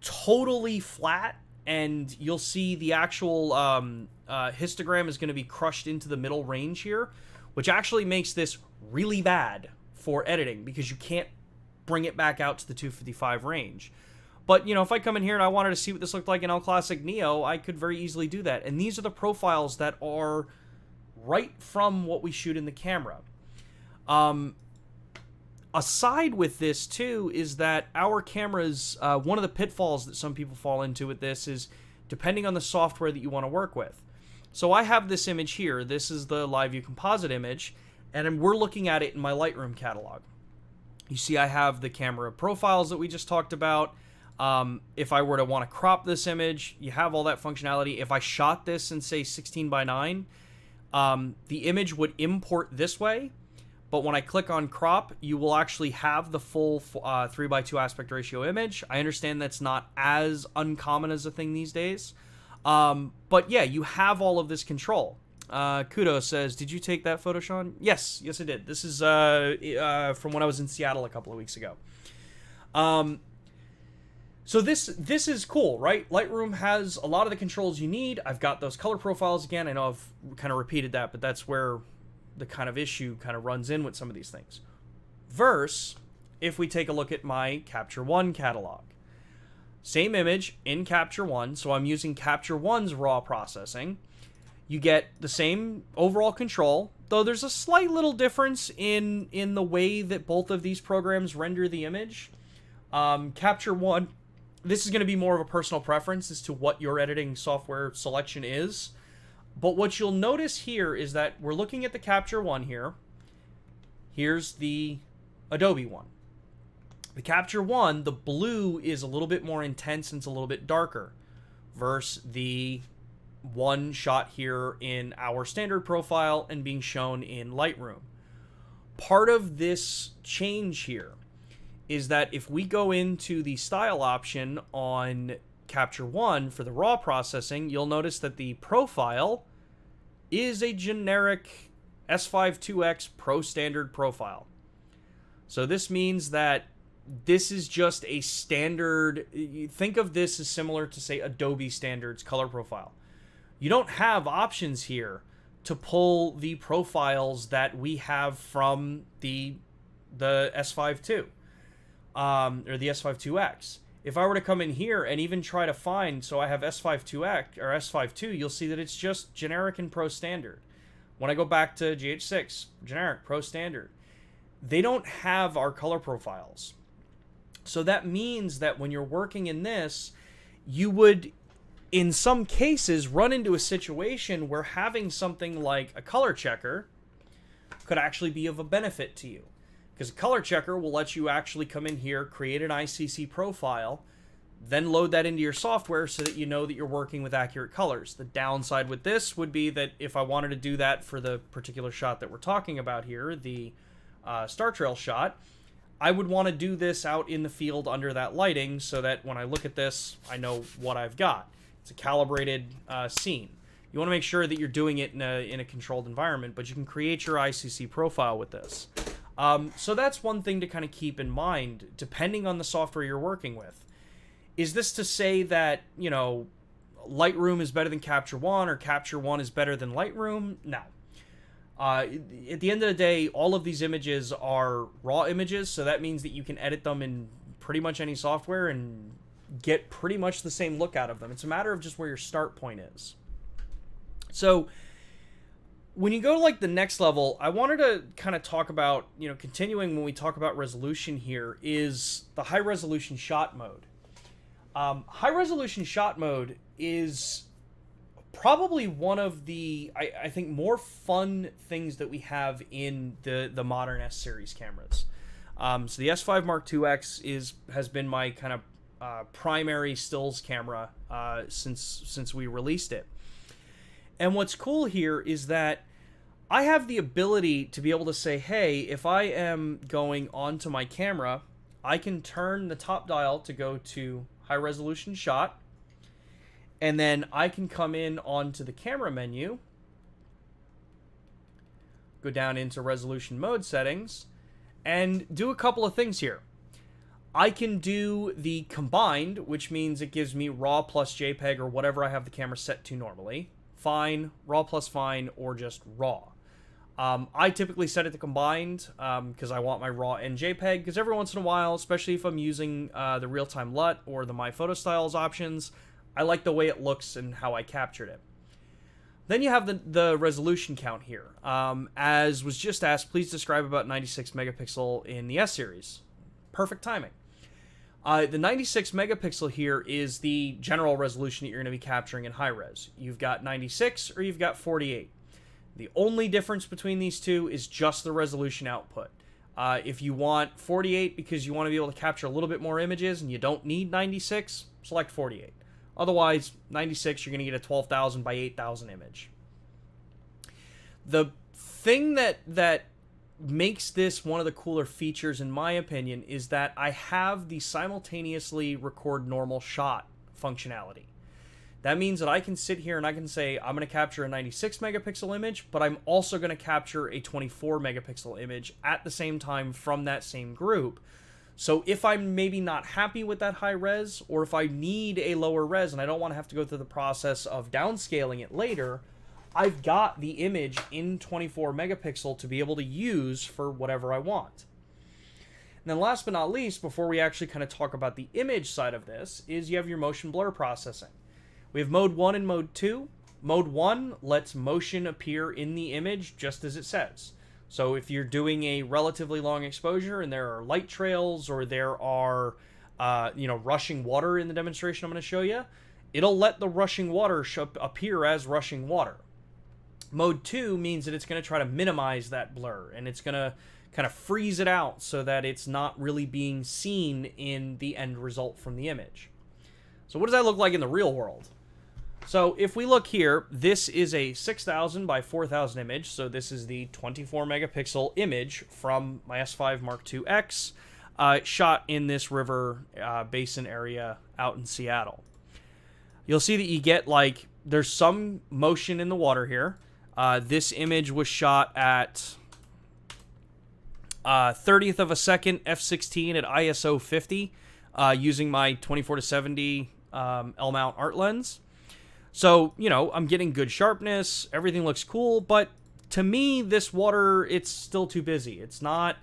totally flat, and you'll see the actual histogram is going to be crushed into the middle range here, which actually makes this really bad for editing because you can't bring it back out to the 255 range. But, you know, if I come in here and I wanted to see what this looked like in L Classic Neo, I could very easily do that. And these are the profiles that are right from what we shoot in the camera. Aside with this, too, is that our cameras, one of the pitfalls that some people fall into with this is depending on the software that you want to work with. So I have this image here. This is the Live View Composite image, and we're looking at it in my Lightroom catalog. You see I have the camera profiles that we just talked about. If I were to want to crop this image, you have all that functionality. If I shot this in, say, 16:9, the image would import this way, but when I click on crop, you will actually have the full 3:2 aspect ratio image. I understand that's not as uncommon as a thing these days, but yeah, you have all of this control. Kudos says, did you take that photo, Sean? Yes, I did. This is from when I was in Seattle a couple of weeks ago. So this is cool, right? Lightroom has a lot of the controls you need. I've got those color profiles again. I know I've kind of repeated that, but that's where the kind of issue kind of runs in with some of these things. Versus, if we take a look at my Capture One catalog. Same image in Capture One, so I'm using Capture One's raw processing. You get the same overall control, though there's a slight little difference in the way that both of these programs render the image. Capture One, this is going to be more of a personal preference as to what your editing software selection is. But what you'll notice here is that we're looking at the Capture One here. Here's the Adobe one. The Capture One, the blue is a little bit more intense and it's a little bit darker versus the one shot here in our standard profile and being shown in Lightroom. Part of this change here is that if we go into the style option on Capture One for the raw processing, you'll notice that the profile is a generic S5 Pro standard profile. So this means that this is just a standard. Think of this as similar to, say, Adobe Standards color profile. You don't have options here to pull the profiles that we have from the S5 II. Or the S5 IIX. If I were to come in here and even try to find, so I have S5 IIX or S5 II, you'll see that it's just generic and Pro Standard. When I go back to GH6, generic, Pro Standard, they don't have our color profiles. So that means that when you're working in this, you would, in some cases, run into a situation where having something like a color checker could actually be of a benefit to you. Because a color checker will let you actually come in here, create an ICC profile, then load that into your software so that you know that you're working with accurate colors. The downside with this would be that if I wanted to do that for the particular shot that we're talking about here, the Star Trail shot, I would want to do this out in the field under that lighting so that when I look at this, I know what I've got. It's a calibrated scene. You want to make sure that you're doing it in a controlled environment, but you can create your ICC profile with this. So that's one thing to kind of keep in mind, depending on the software you're working with. Is this to say that, you know, Lightroom is better than Capture One or Capture One is better than Lightroom? No. At the end of the day, all of these images are raw images, so that means that you can edit them in pretty much any software and get pretty much the same look out of them. It's a matter of just where your start point is. So when you go to like the next level, I wanted to kind of talk about, you know, continuing when we talk about resolution here, is the high resolution shot mode. High resolution shot mode is probably one of the, I think, more fun things that we have in the modern S series cameras. So the S5 Mark IIX has been my kind of primary stills camera since we released it. And what's cool here is that I have the ability to be able to say, hey, if I am going onto my camera, I can turn the top dial to go to high resolution shot, and then I can come in onto the camera menu, go down into resolution mode settings, and do a couple of things here. I can do the combined, which means it gives me RAW plus JPEG or whatever I have the camera set to normally. Fine, RAW plus fine, or just RAW. I typically set it to combined because I want my RAW and JPEG, because every once in a while, especially if I'm using the real-time LUT or the My Photo Styles options, I like the way it looks and how I captured it. Then you have the resolution count here. As was just asked, please describe about 96 megapixel in the S series. Perfect timing. The 96 megapixel here is the general resolution that you're going to be capturing in high res. You've got 96 or you've got 48. The only difference between these two is just the resolution output. If you want 48 because you want to be able to capture a little bit more images and you don't need 96, select 48. Otherwise, 96, you're going to get a 12,000 by 8,000 image. The thing that makes this one of the cooler features, in my opinion, is that I have the simultaneously record normal shot functionality. That means that I can sit here and I can say, I'm going to capture a 96 megapixel image, but I'm also going to capture a 24 megapixel image at the same time from that same group. So if I'm maybe not happy with that high res, or if I need a lower res and I don't want to have to go through the process of downscaling it later, I've got the image in 24 megapixel to be able to use for whatever I want. And then last but not least, before we actually kind of talk about the image side of this, is you have your motion blur processing. We have mode 1 and mode 2. Mode 1 lets motion appear in the image just as it says. So if you're doing a relatively long exposure and there are light trails or there are rushing water in the demonstration I'm going to show you, it'll let the rushing water appear as rushing water. Mode 2 means that it's going to try to minimize that blur, and it's going to kind of freeze it out so that it's not really being seen in the end result from the image. So what does that look like in the real world? So if we look here, this is a 6000 by 4000 image. So this is the 24 megapixel image from my S5 Mark II X, shot in this river basin area out in Seattle. You'll see that you get there's some motion in the water here. This image was shot at 30th of a second f/16 at ISO 50 using my 24-70 L-mount art lens. So, I'm getting good sharpness, everything looks cool, but to me, this water, it's still too busy. It's not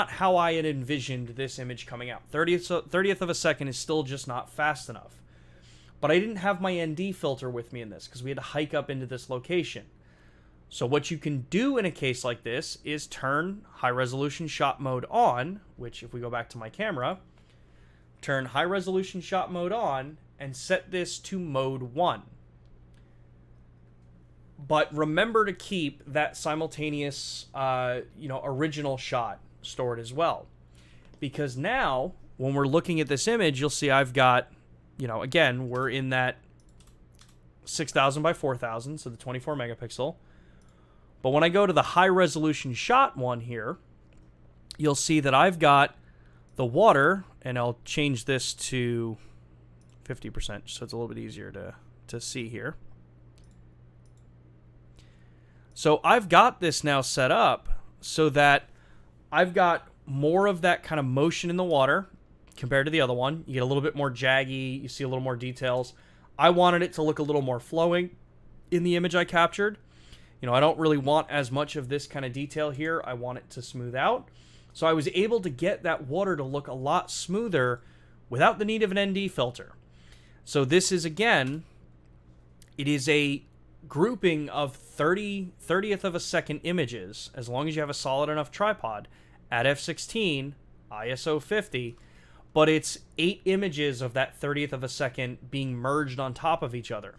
how I had envisioned this image coming out. 30th of a second is still just not fast enough. But I didn't have my ND filter with me in this because we had to hike up into this location. So what you can do in a case like this is turn high resolution shot mode on, which if we go back to my camera, turn high resolution shot mode on and set this to mode 1. But remember to keep that simultaneous, original shot stored as well. Because now, when we're looking at this image, you'll see I've got, again, we're in that 6000 by 4000, so the 24 megapixel. But when I go to the high resolution shot one here, you'll see that I've got the water, and I'll change this to 50% so it's a little bit easier to see here. So I've got this now set up so that I've got more of that kind of motion in the water compared to the other one. You get a little bit more jaggy, you see a little more details. I wanted it to look a little more flowing in the image I captured. I don't really want as much of this kind of detail here. I want it to smooth out. So I was able to get that water to look a lot smoother without the need of an ND filter. So this is, again, it is a grouping of 30th of a second images, as long as you have a solid enough tripod, at f/16, ISO 50, but it's 8 images of that 30th of a second being merged on top of each other.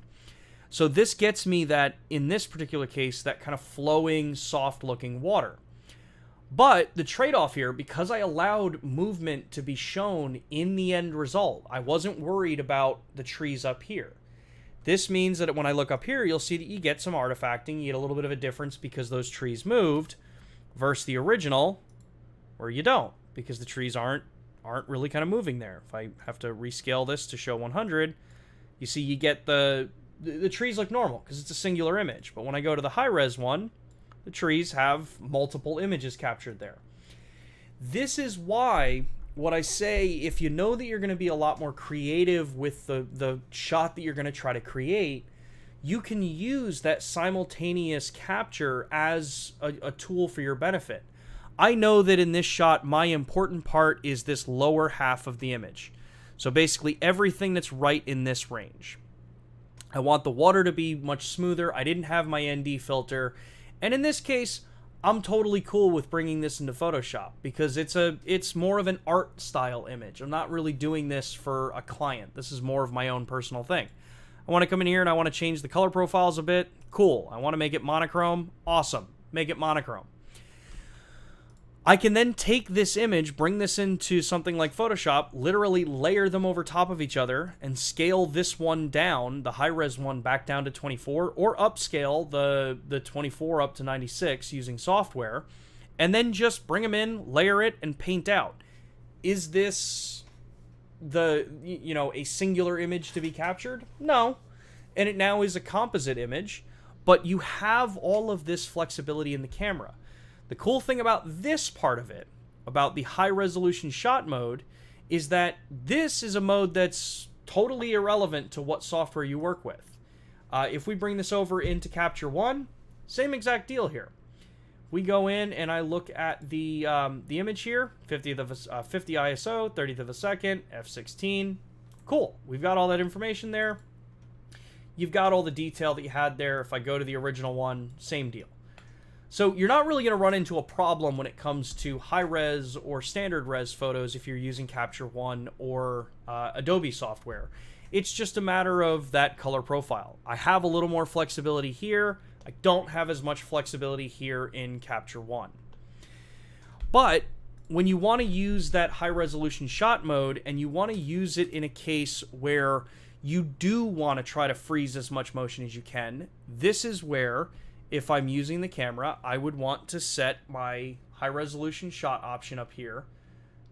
So this gets me that, in this particular case, that kind of flowing, soft-looking water. But the trade-off here, because I allowed movement to be shown in the end result, I wasn't worried about the trees up here. This means that when I look up here, you'll see that you get some artifacting. You get a little bit of a difference because those trees moved, versus the original, where you don't, because the trees aren't really kind of moving there. If I have to rescale this to show 100, you see you get the trees look normal because it's a singular image. But when I go to the high-res one, the trees have multiple images captured there. This is why what I say, if you know that you're going to be a lot more creative with the shot that you're going to try to create, you can use that simultaneous capture as a tool for your benefit. I know that in this shot, my important part is this lower half of the image. So basically everything that's right in this range. I want the water to be much smoother. I didn't have my ND filter. And in this case, I'm totally cool with bringing this into Photoshop because it's more of an art style image. I'm not really doing this for a client. This is more of my own personal thing. I want to come in here and I want to change the color profiles a bit. Cool. I want to make it monochrome. Awesome. Make it monochrome. I can then take this image, bring this into something like Photoshop, literally layer them over top of each other, and scale this one down, the high-res one, back down to 24, or upscale the 24 up to 96 using software, and then just bring them in, layer it, and paint out. Is this a singular image to be captured? No. And it now is a composite image, but you have all of this flexibility in the camera. The cool thing about this part of it, about the high-resolution shot mode, is that this is a mode that's totally irrelevant to what software you work with. If we bring this over into Capture One, same exact deal here. We go in and I look at the image here, 50 ISO, 30th of a second, f16. Cool. We've got all that information there. You've got all the detail that you had there. If I go to the original one, same deal. So you're not really going to run into a problem when it comes to high-res or standard res photos if you're using Capture One or Adobe software. It's just a matter of that color profile. I have a little more flexibility here. I don't have as much flexibility here in Capture One. But when you want to use that high-resolution shot mode and you want to use it in a case where you do want to try to freeze as much motion as you can, this is where, if I'm using the camera, I would want to set my high-resolution shot option up here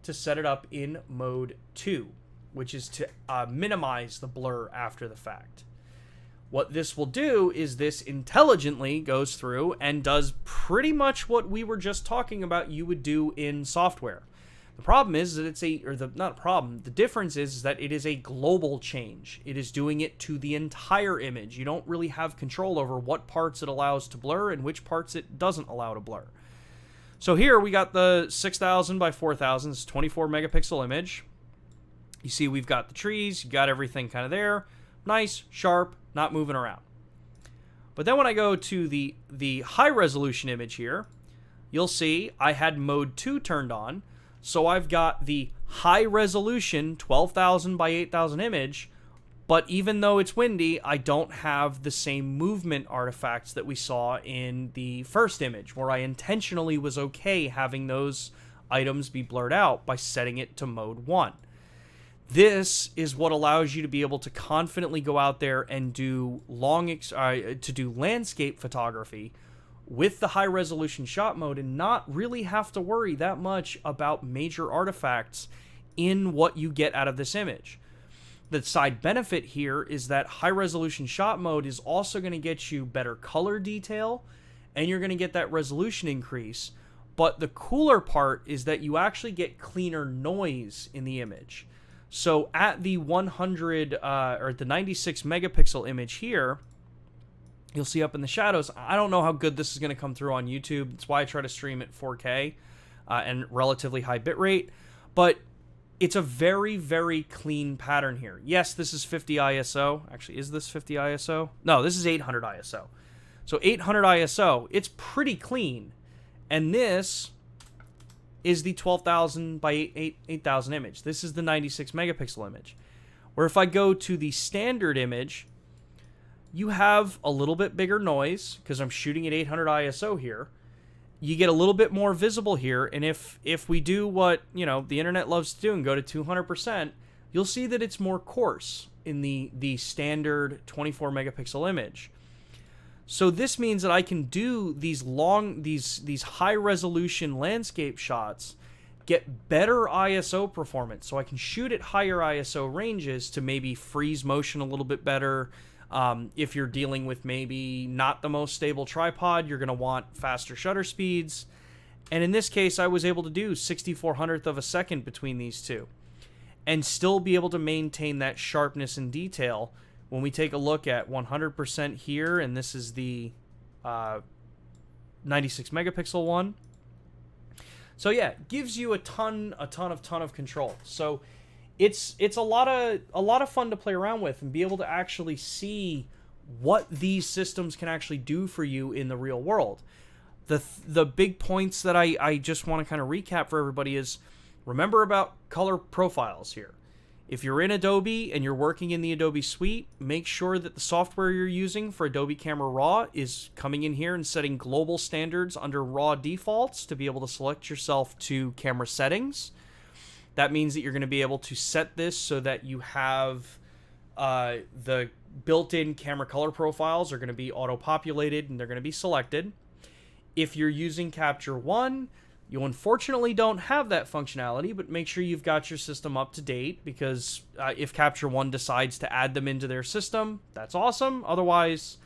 to set it up in mode 2, which is to minimize the blur after the fact. What this will do is this intelligently goes through and does pretty much what we were just talking about you would do in software. The problem is that the difference is that it is a global change. It is doing it to the entire image. You don't really have control over what parts it allows to blur and which parts it doesn't allow to blur. So here we got the 6000 by 4000, it's 24 megapixel image. You see we've got the trees, you got everything kind of there. Nice, sharp, not moving around. But then when I go to the high resolution image here, you'll see I had mode 2 turned on. So I've got the high resolution 12,000 by 8,000 image, but even though it's windy, I don't have the same movement artifacts that we saw in the first image, where I intentionally was okay having those items be blurred out by setting it to mode 1. This is what allows you to be able to confidently go out there and do landscape photography with the high-resolution shot mode and not really have to worry that much about major artifacts in what you get out of this image. The side benefit here is that high-resolution shot mode is also going to get you better color detail, and you're going to get that resolution increase. But the cooler part is that you actually get cleaner noise in the image. So at the 100 or the 96 megapixel image here, you'll see up in the shadows, I don't know how good this is going to come through on YouTube. That's why I try to stream at 4K and relatively high bitrate. But it's a very, very clean pattern here. Yes, this is 50 ISO. Actually, is this 50 ISO? No, this is 800 ISO. So 800 ISO, it's pretty clean. And this is the 12,000 by 8,000 image. This is the 96 megapixel image. Where if I go to the standard image, you have a little bit bigger noise because I'm shooting at 800 ISO here. You get a little bit more visible here, and if we do what the internet loves to do and go to 200%, you'll see that it's more coarse in the standard 24 megapixel image. So this means that I can do these high resolution landscape shots, get better ISO performance, so I can shoot at higher ISO ranges to maybe freeze motion a little bit better. If you're dealing with maybe not the most stable tripod, you're going to want faster shutter speeds. And in this case, I was able to do 6400th of a second between these two and still be able to maintain that sharpness and detail. When we take a look at 100% here, and this is the 96 megapixel one. So yeah, gives you a ton of control. So it's a lot of fun to play around with and be able to actually see what these systems can actually do for you in the real world. The big points that I just want to kind of recap for everybody is, remember about color profiles here. If you're in Adobe and you're working in the Adobe suite, make sure that the software you're using for Adobe Camera Raw is coming in here and setting global standards under Raw defaults to be able to select yourself to camera settings. That means that you're going to be able to set this so that you have the built-in camera color profiles are going to be auto-populated and they're going to be selected. If you're using Capture One, you unfortunately don't have that functionality, but make sure you've got your system up to date, because if Capture One decides to add them into their system, that's awesome. Otherwise,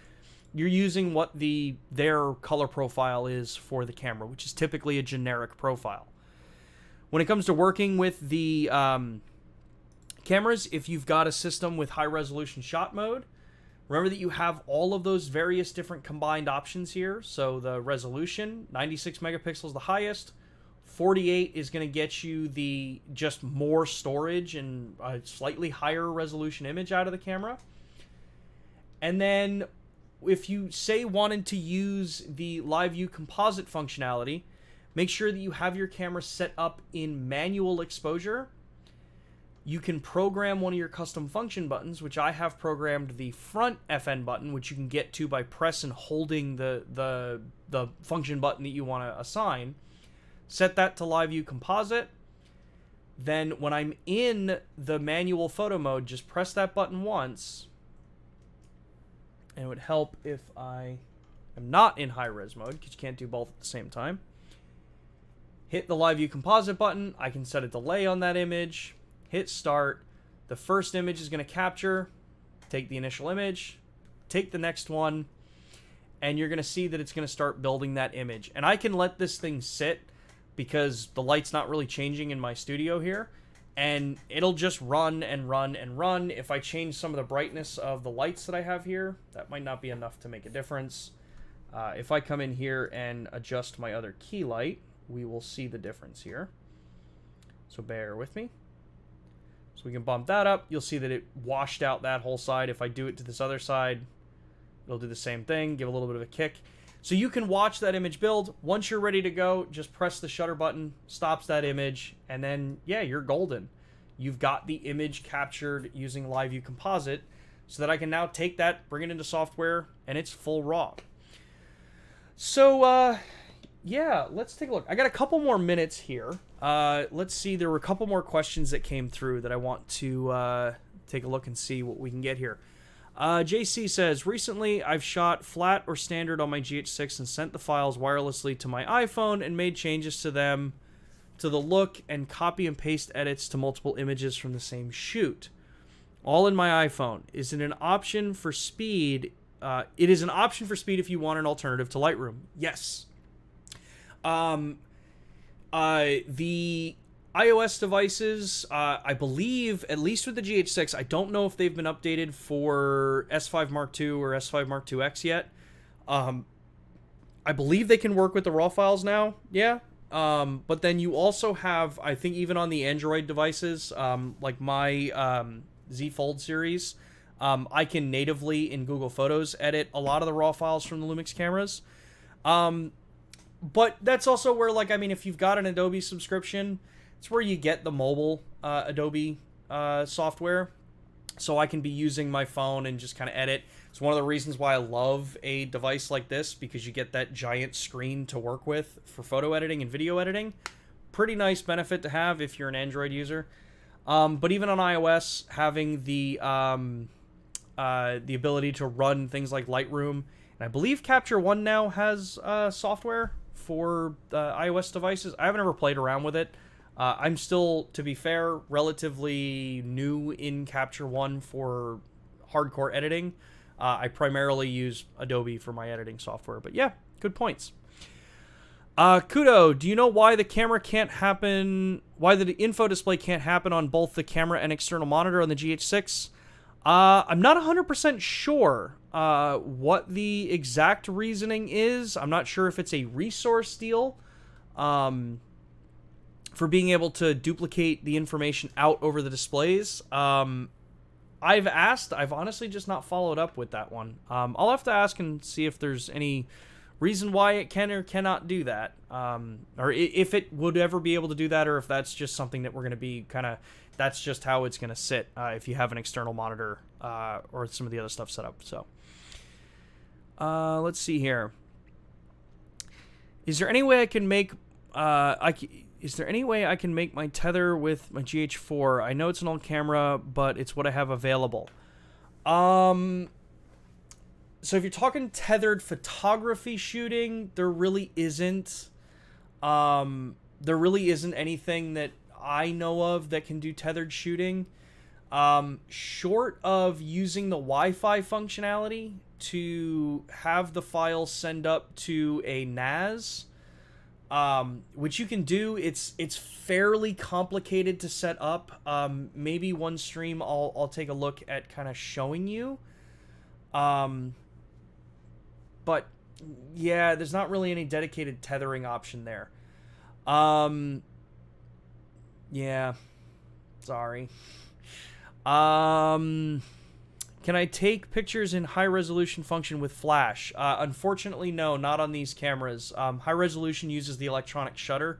you're using what their color profile is for the camera, which is typically a generic profile. When it comes to working with the cameras, if you've got a system with high-resolution shot mode, remember that you have all of those various different combined options here. So the resolution, 96 megapixels the highest. 48 is going to get you the just more storage and a slightly higher resolution image out of the camera. And then if you say wanted to use the live view composite functionality, make sure that you have your camera set up in manual exposure. You can program one of your custom function buttons, which I have programmed the front FN button, which you can get to by press and holding the function button that you want to assign. Set that to live view composite. Then when I'm in the manual photo mode, just press that button once. And it would help if I am not in high res mode, because you can't do both at the same time. Hit the live view composite button. I can set a delay on that image. Hit start. The first image is going to capture. Take the initial image. Take the next one. And you're going to see that it's going to start building that image. And I can let this thing sit because the light's not really changing in my studio here. And it'll just run and run and run. If I change some of the brightness of the lights that I have here, that might not be enough to make a difference. If I come in here and adjust my other key light, we will see the difference here. So bear with me. So we can bump that up. You'll see that it washed out that whole side. If I do it to this other side, it'll do the same thing, give a little bit of a kick. So you can watch that image build. Once you're ready to go, just press the shutter button, stops that image, and then, yeah, you're golden. You've got the image captured using Live View Composite, so that I can now take that, bring it into software, and it's full RAW. So, yeah, let's take a look. I got a couple more minutes here. Let's see, there were a couple more questions that came through that I want to take a look and see what we can get here. JC says, recently I've shot flat or standard on my GH6 and sent the files wirelessly to my iPhone and made changes to them, to the look, and copy and paste edits to multiple images from the same shoot. All in my iPhone. Is it an option for speed? It is an option for speed if you want an alternative to Lightroom. Yes. The iOS devices, I believe, at least with the GH6, I don't know if they've been updated for S5 Mark II or S5 Mark II X yet. I believe they can work with the RAW files now, yeah. But then you also have, I think even on the Android devices, like my Z Fold series, I can natively in Google Photos edit a lot of the RAW files from the LUMIX cameras. But that's also where, like, I mean, if you've got an Adobe subscription, it's where you get the mobile Adobe software. So I can be using my phone and just kind of edit. It's one of the reasons why I love a device like this, because you get that giant screen to work with for photo editing and video editing. Pretty nice benefit to have if you're an Android user. But even on iOS, having the ability to run things like Lightroom, and I believe Capture One now has software for iOS devices. I haven't ever played around with it. I'm still, to be fair, relatively new in Capture One for hardcore editing. I primarily use Adobe for my editing software. But yeah, good points. Kudo, do you know why the camera can't happen, why the info display can't happen on both the camera and external monitor on the GH6? I'm not 100% sure what the exact reasoning is. I'm not sure if it's a resource deal for being able to duplicate the information out over the displays. I've asked. I've honestly just not followed up with that one. I'll have to ask and see if there's any reason why it can or cannot do that, or if it would ever be able to do that, or if that's just something that we're going to be kind of, that's just how it's going to sit if you have an external monitor or some of the other stuff set up. So let's see here. Is there any way I can make is there any way I can make my tether with my GH4? I know it's an old camera, but it's what I have available. So if you're talking tethered photography shooting, there really isn't. There really isn't anything that I know of that can do tethered shooting. Short of using the Wi-Fi functionality to have the file send up to a NAS, which you can do. It's fairly complicated to set up. Maybe one stream I'll take a look at kind of showing you. But yeah, there's not really any dedicated tethering option there. Yeah, sorry. Can I take pictures in high resolution function with flash? Unfortunately, no, not on these cameras. High resolution uses the electronic shutter,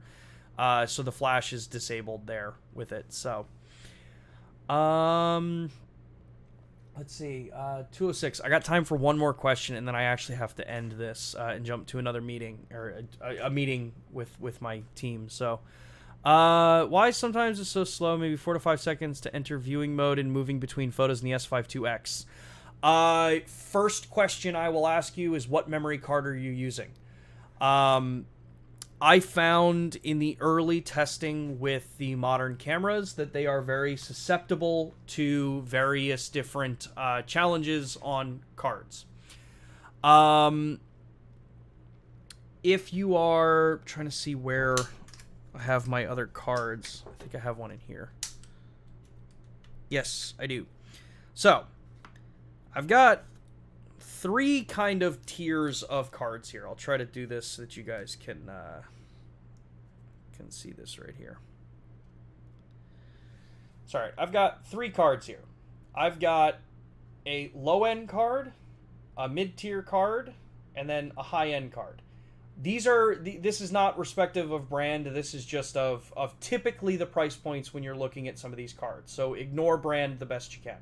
so the flash is disabled there with it. So, let's see, 206. I got time for one more question, and then I actually have to end this and jump to another meeting, or a meeting with my team. So, why sometimes it's so slow, maybe 4 to 5 seconds to enter viewing mode and moving between photos in the S5 IIX? First question I will ask you is, what memory card are you using? I found in the early testing with the modern cameras that they are very susceptible to various different challenges on cards. If you are trying to see where I have my other cards, I think I have one in here. Yes, I do. So, I've got 3 kind of tiers of cards here. I'll try to do this so that you guys can see this right here. Sorry, I've got 3 cards here. I've got a low-end card, a mid-tier card, and then a high-end card. These are this is not respective of brand. This is just of typically the price points when you're looking at some of these cards. So ignore brand the best you can.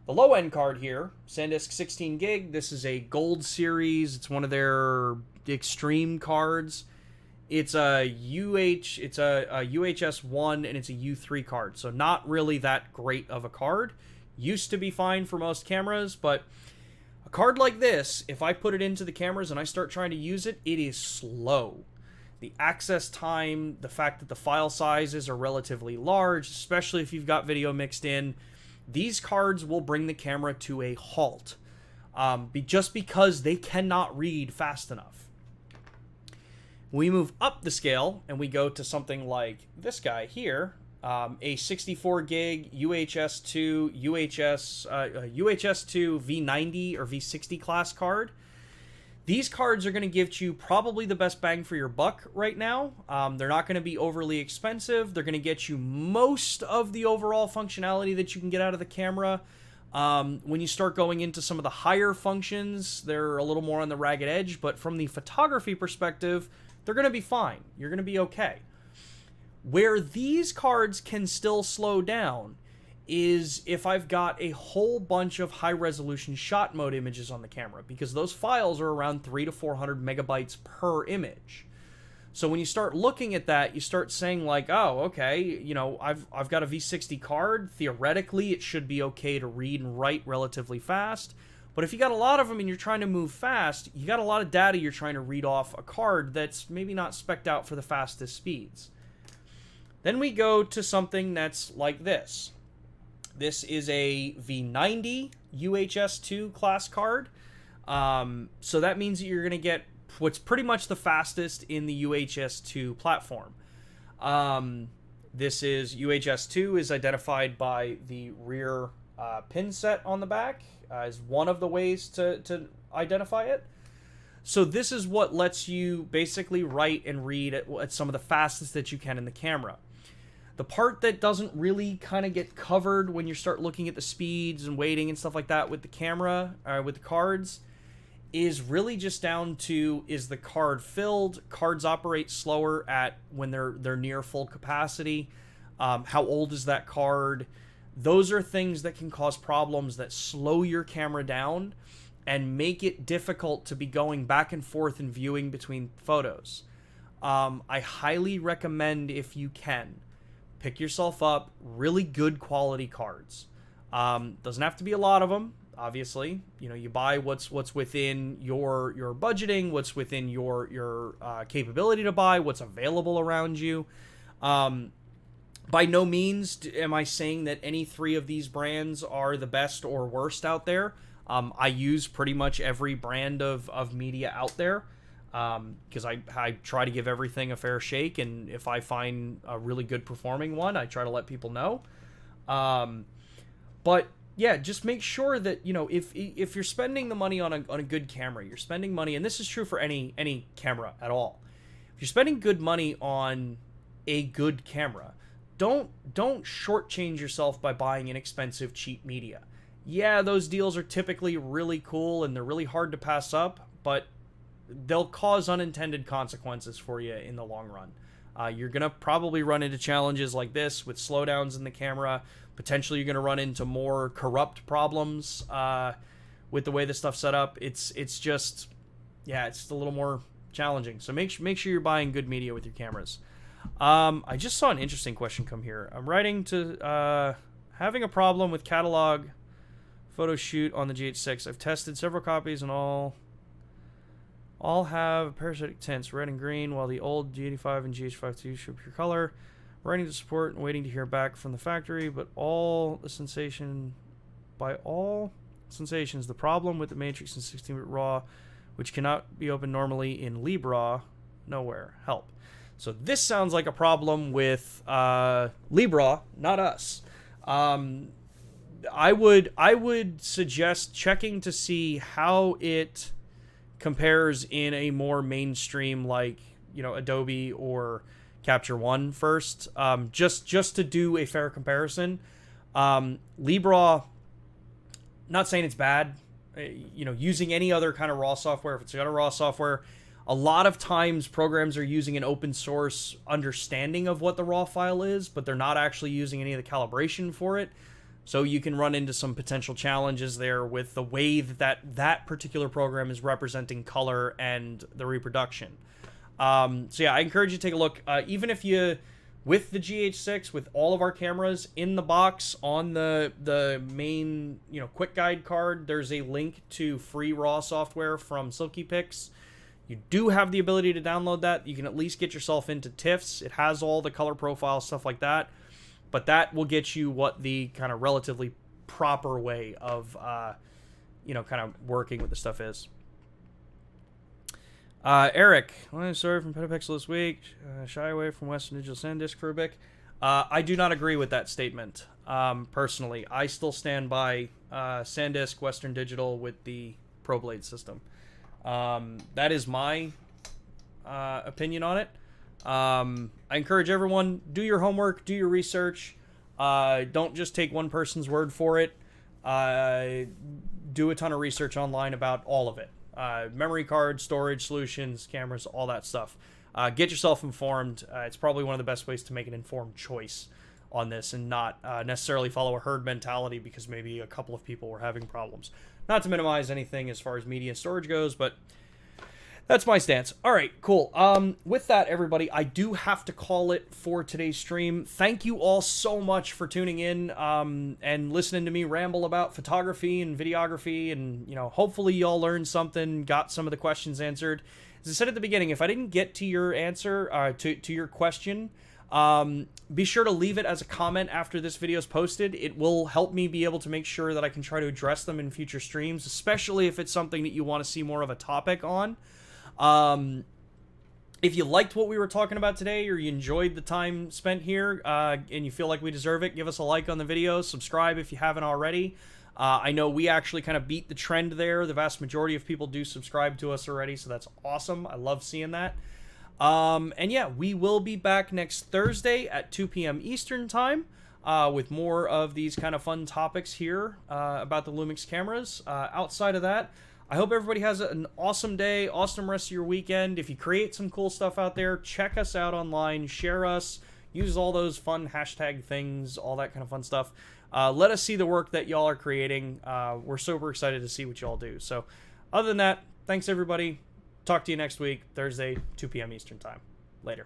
The low end card here, SanDisk 16 gig. This is a gold series. It's one of their extreme cards. It's a UHS1 and it's a U3 card. So not really that great of a card. Used to be fine for most cameras, but a card like this, if I put it into the cameras and I start trying to use it, it is slow. The access time, the fact that the file sizes are relatively large, especially if you've got video mixed in, these cards will bring the camera to a halt, just because they cannot read fast enough. We move up the scale and we go to something like this guy here, a 64 gig UHS2 V90 or V60 class card. These cards are going to give you probably the best bang for your buck right now. They're not going to be overly expensive. They're going to get you most of the overall functionality that you can get out of the camera. When you start going into some of the higher functions, they're a little more on the ragged edge, but from the photography perspective, they're going to be fine. You're going to be okay. Where these cards can still slow down is if I've got a whole bunch of high-resolution shot mode images on the camera, because those files are around 300 to 400 megabytes per image. So when you start looking at that, you start saying like, oh, okay, you know, I've got a V60 card. Theoretically, it should be okay to read and write relatively fast. But if you got a lot of them and you're trying to move fast, you got a lot of data you're trying to read off a card that's maybe not spec'd out for the fastest speeds. Then we go to something that's like this. This is a V90 UHS2 class card. So that means that you're going to get what's pretty much the fastest in the UHS2 platform. This is UHS2 is identified by the rear pin set on the back as one of the ways to identify it. So this is what lets you basically write and read at some of the fastest that you can in the camera. The part that doesn't really kind of get covered when you start looking at the speeds and weighting and stuff like that with the camera, with the cards, is really just down to, is the card filled? Cards operate slower at when they're near full capacity. How old is that card? Those are things that can cause problems that slow your camera down and make it difficult to be going back and forth and viewing between photos. I highly recommend, if you can, pick yourself up really good quality cards. Doesn't have to be a lot of them. Obviously, you know, you buy what's within your budgeting, what's within your capability to buy, what's available around you. By no means am I saying that any three of these brands are the best or worst out there. I use pretty much every brand of media out there because I try to give everything a fair shake, and if I find a really good performing one, I try to let people know. But yeah, just make sure that, you know, if you're spending the money on a good camera, you're spending money, and this is true for any camera at all. If you're spending good money on a good camera, don't shortchange yourself by buying inexpensive, cheap media. Yeah, those deals are typically really cool and they're really hard to pass up, but they'll cause unintended consequences for you in the long run. You're going to probably run into challenges like this with slowdowns in the camera. Potentially you're going to run into more corrupt problems with the way this stuff's set up. It's just, yeah, it's a little more challenging. So make sure you're buying good media with your cameras. I just saw an interesting question come here. I'm writing to having a problem with catalog photo shoot on the GH6. I've tested several copies and all have parasitic tints, red and green, while the old G85 and GH52 show pure color. Writing to support and waiting to hear back from the factory, but all sensations, the problem with the matrix in 16-bit RAW, which cannot be opened normally in LibRaw, nowhere. Help. So this sounds like a problem with LibRaw, not us. I would suggest checking to see how it compares in a more mainstream, like, you know, Adobe or Capture One first, just to do a fair comparison. LibRaw, not saying it's bad, you know, using any other kind of RAW software, if it's got a RAW software, a lot of times programs are using an open source understanding of what the RAW file is, but they're not actually using any of the calibration for it. So you can run into some potential challenges there with the way that particular program is representing color and the reproduction. So yeah, I encourage you to take a look. Even if you, with the GH6, with all of our cameras in the box on the main, you know, quick guide card, there's a link to free RAW software from SilkyPix. You do have the ability to download that. You can at least get yourself into TIFFs. It has all the color profiles, stuff like that. But that will get you what the kind of relatively proper way of, you know, kind of working with the stuff is. Eric, sorry from Petapixel this week. Shy away from Western Digital SanDisk for a bit. I do not agree with that statement. Personally, I still stand by SanDisk, Western Digital with the ProBlade system. That is my opinion on it. I encourage everyone, do your homework, do your research. Don't just take one person's word for it. Do a ton of research online about all of it. Memory cards, storage solutions, cameras, all that stuff. Get yourself informed. It's probably one of the best ways to make an informed choice on this and not necessarily follow a herd mentality because maybe a couple of people were having problems. Not to minimize anything as far as media and storage goes, but that's my stance. All right, cool. With that, everybody, I do have to call it for today's stream. Thank you all so much for tuning in and listening to me ramble about photography and videography. And, you know, hopefully you all learned something, got some of the questions answered. As I said at the beginning, if I didn't get to your answer, to your question, Be sure to leave it as a comment after this video is posted. It will help me be able to make sure that I can try to address them in future streams, especially if it's something that you want to see more of a topic on. If you liked what we were talking about today, or you enjoyed the time spent here, and you feel like we deserve it, give us a like on the video, subscribe if you haven't already. I know we actually kind of beat the trend there. The vast majority of people do subscribe to us already, so that's awesome. I love seeing that. And yeah, we will be back next Thursday at 2 p.m. Eastern Time with more of these kind of fun topics here about the LUMIX cameras. Outside of that, I hope everybody has an awesome day, awesome rest of your weekend. If you create some cool stuff out there, check us out online, share us, use all those fun hashtag things, all that kind of fun stuff. Let us see the work that y'all are creating. We're super excited to see what y'all do. So other than that, thanks everybody. Talk to you next week, Thursday, 2 p.m. Eastern Time. Later.